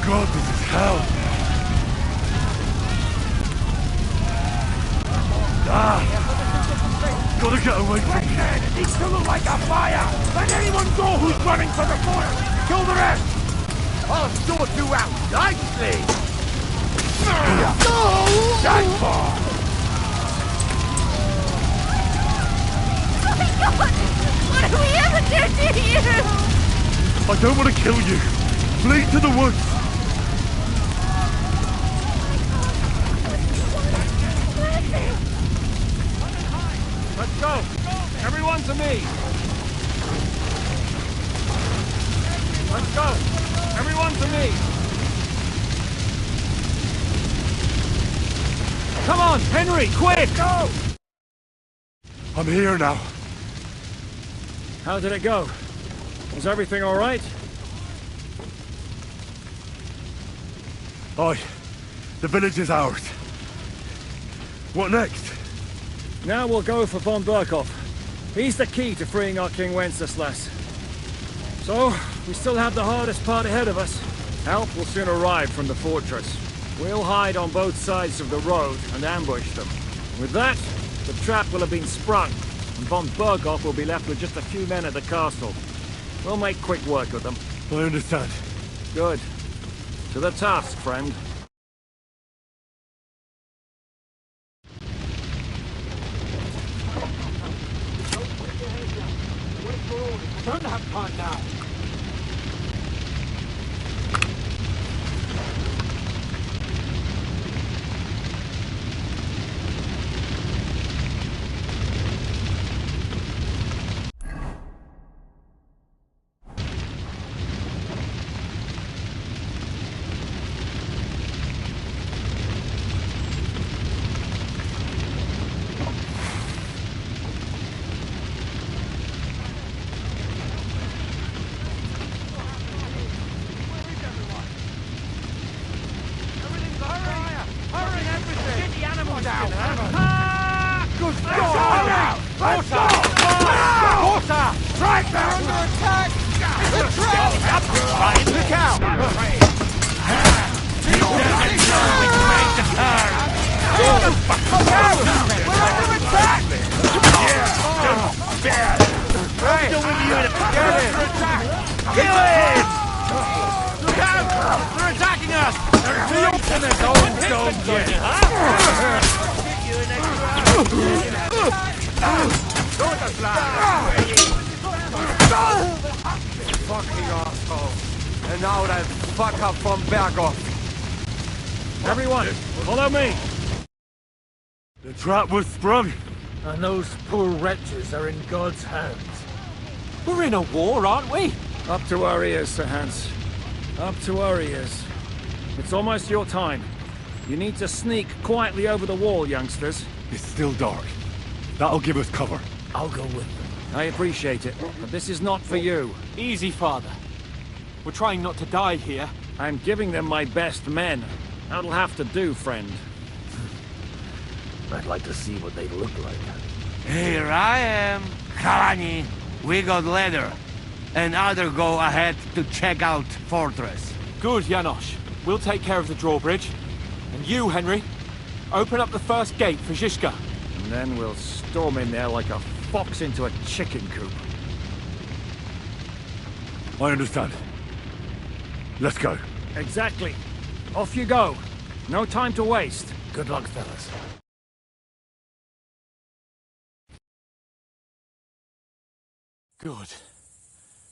God, this is hell! Gotta get away from here! It needs to look like a fire! Let anyone go who's running for the forest! Kill the rest! I'll sort you out nicely! Stand for! Oh my god! What have we ever done to you? I don't want to kill you! Flee to the woods! Let's go! Everyone to me! Let's go! Everyone to me! Come on, Henry, quick! Go! I'm here now. How did it go? Was everything all right? Aye. The village is ours. What next? Now we'll go for von Berkhoff. He's the key to freeing our King Wenceslas. So, we still have the hardest part ahead of us. Help will soon arrive from the fortress. We'll hide on both sides of the road and ambush them. With that, the trap will have been sprung, and von Berkhoff will be left with just a few men at the castle. We'll make quick work of them. I understand. Good. To the task, friend. Don't have time now! Fucking asshole. And now that fuck up from Berkhoff. Everyone, follow me! The trap was sprung. And those poor wretches are in God's hands. We're in a war, aren't we? Up to our ears, Sir Hans. Up to our ears. It's almost your time. You need to sneak quietly over the wall, youngsters. It's still dark. That'll give us cover. I'll go with them. I appreciate it, but this is not for you. Easy, Father. We're trying not to die here. I'm giving them my best men. That'll have to do, friend. I'd like to see what they look like. Here I am. Kalani, we got leather. And other go ahead to check out fortress. Good, Janosch. We'll take care of the drawbridge. And you, Henry, open up the first gate for Zizka. And then we'll storm in there like a fox into a chicken coop. I understand. Let's go. Exactly. Off you go. No time to waste. Good luck, fellas. Good.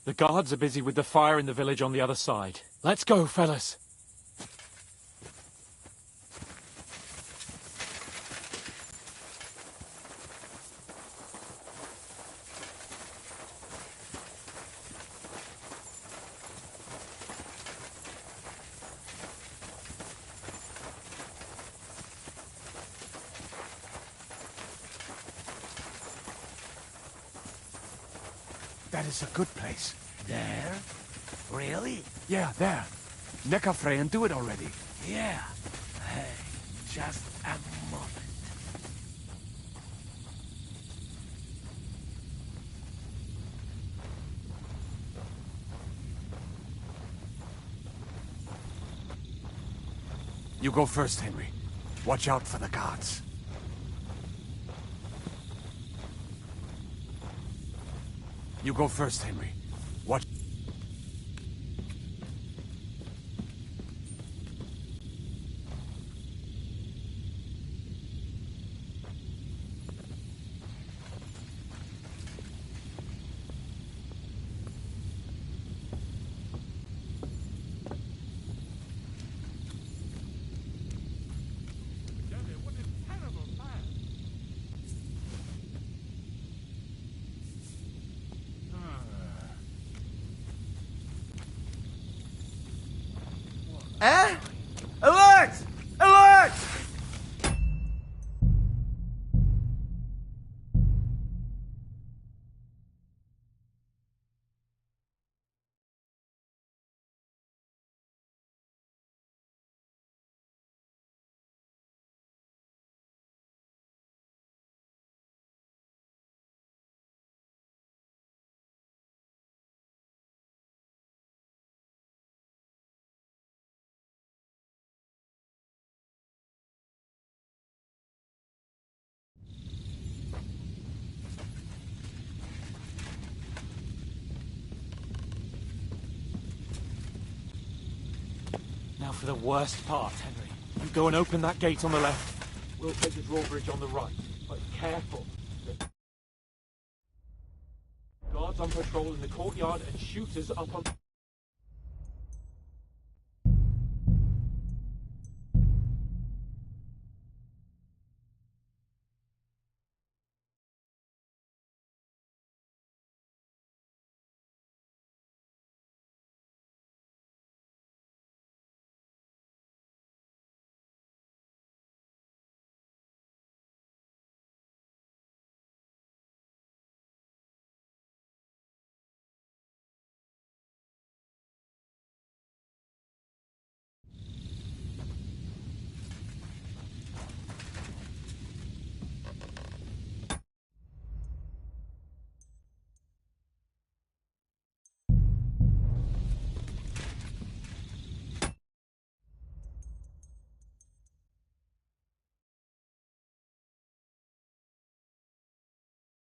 The guards are busy with the fire in the village on the other side. Let's go, fellas. That is a good place. There? Really? Yeah, there. Nekafreyan do it already. Yeah. Hey, just a moment. You go first, Henry. Watch out for the guards. You go first, Henry. Watch. Eh? Alert! Alert! Now for the worst part, Henry. You go and open that gate on the left. We'll take the drawbridge on the right. But careful. Guards on patrol in the courtyard and shooters up on...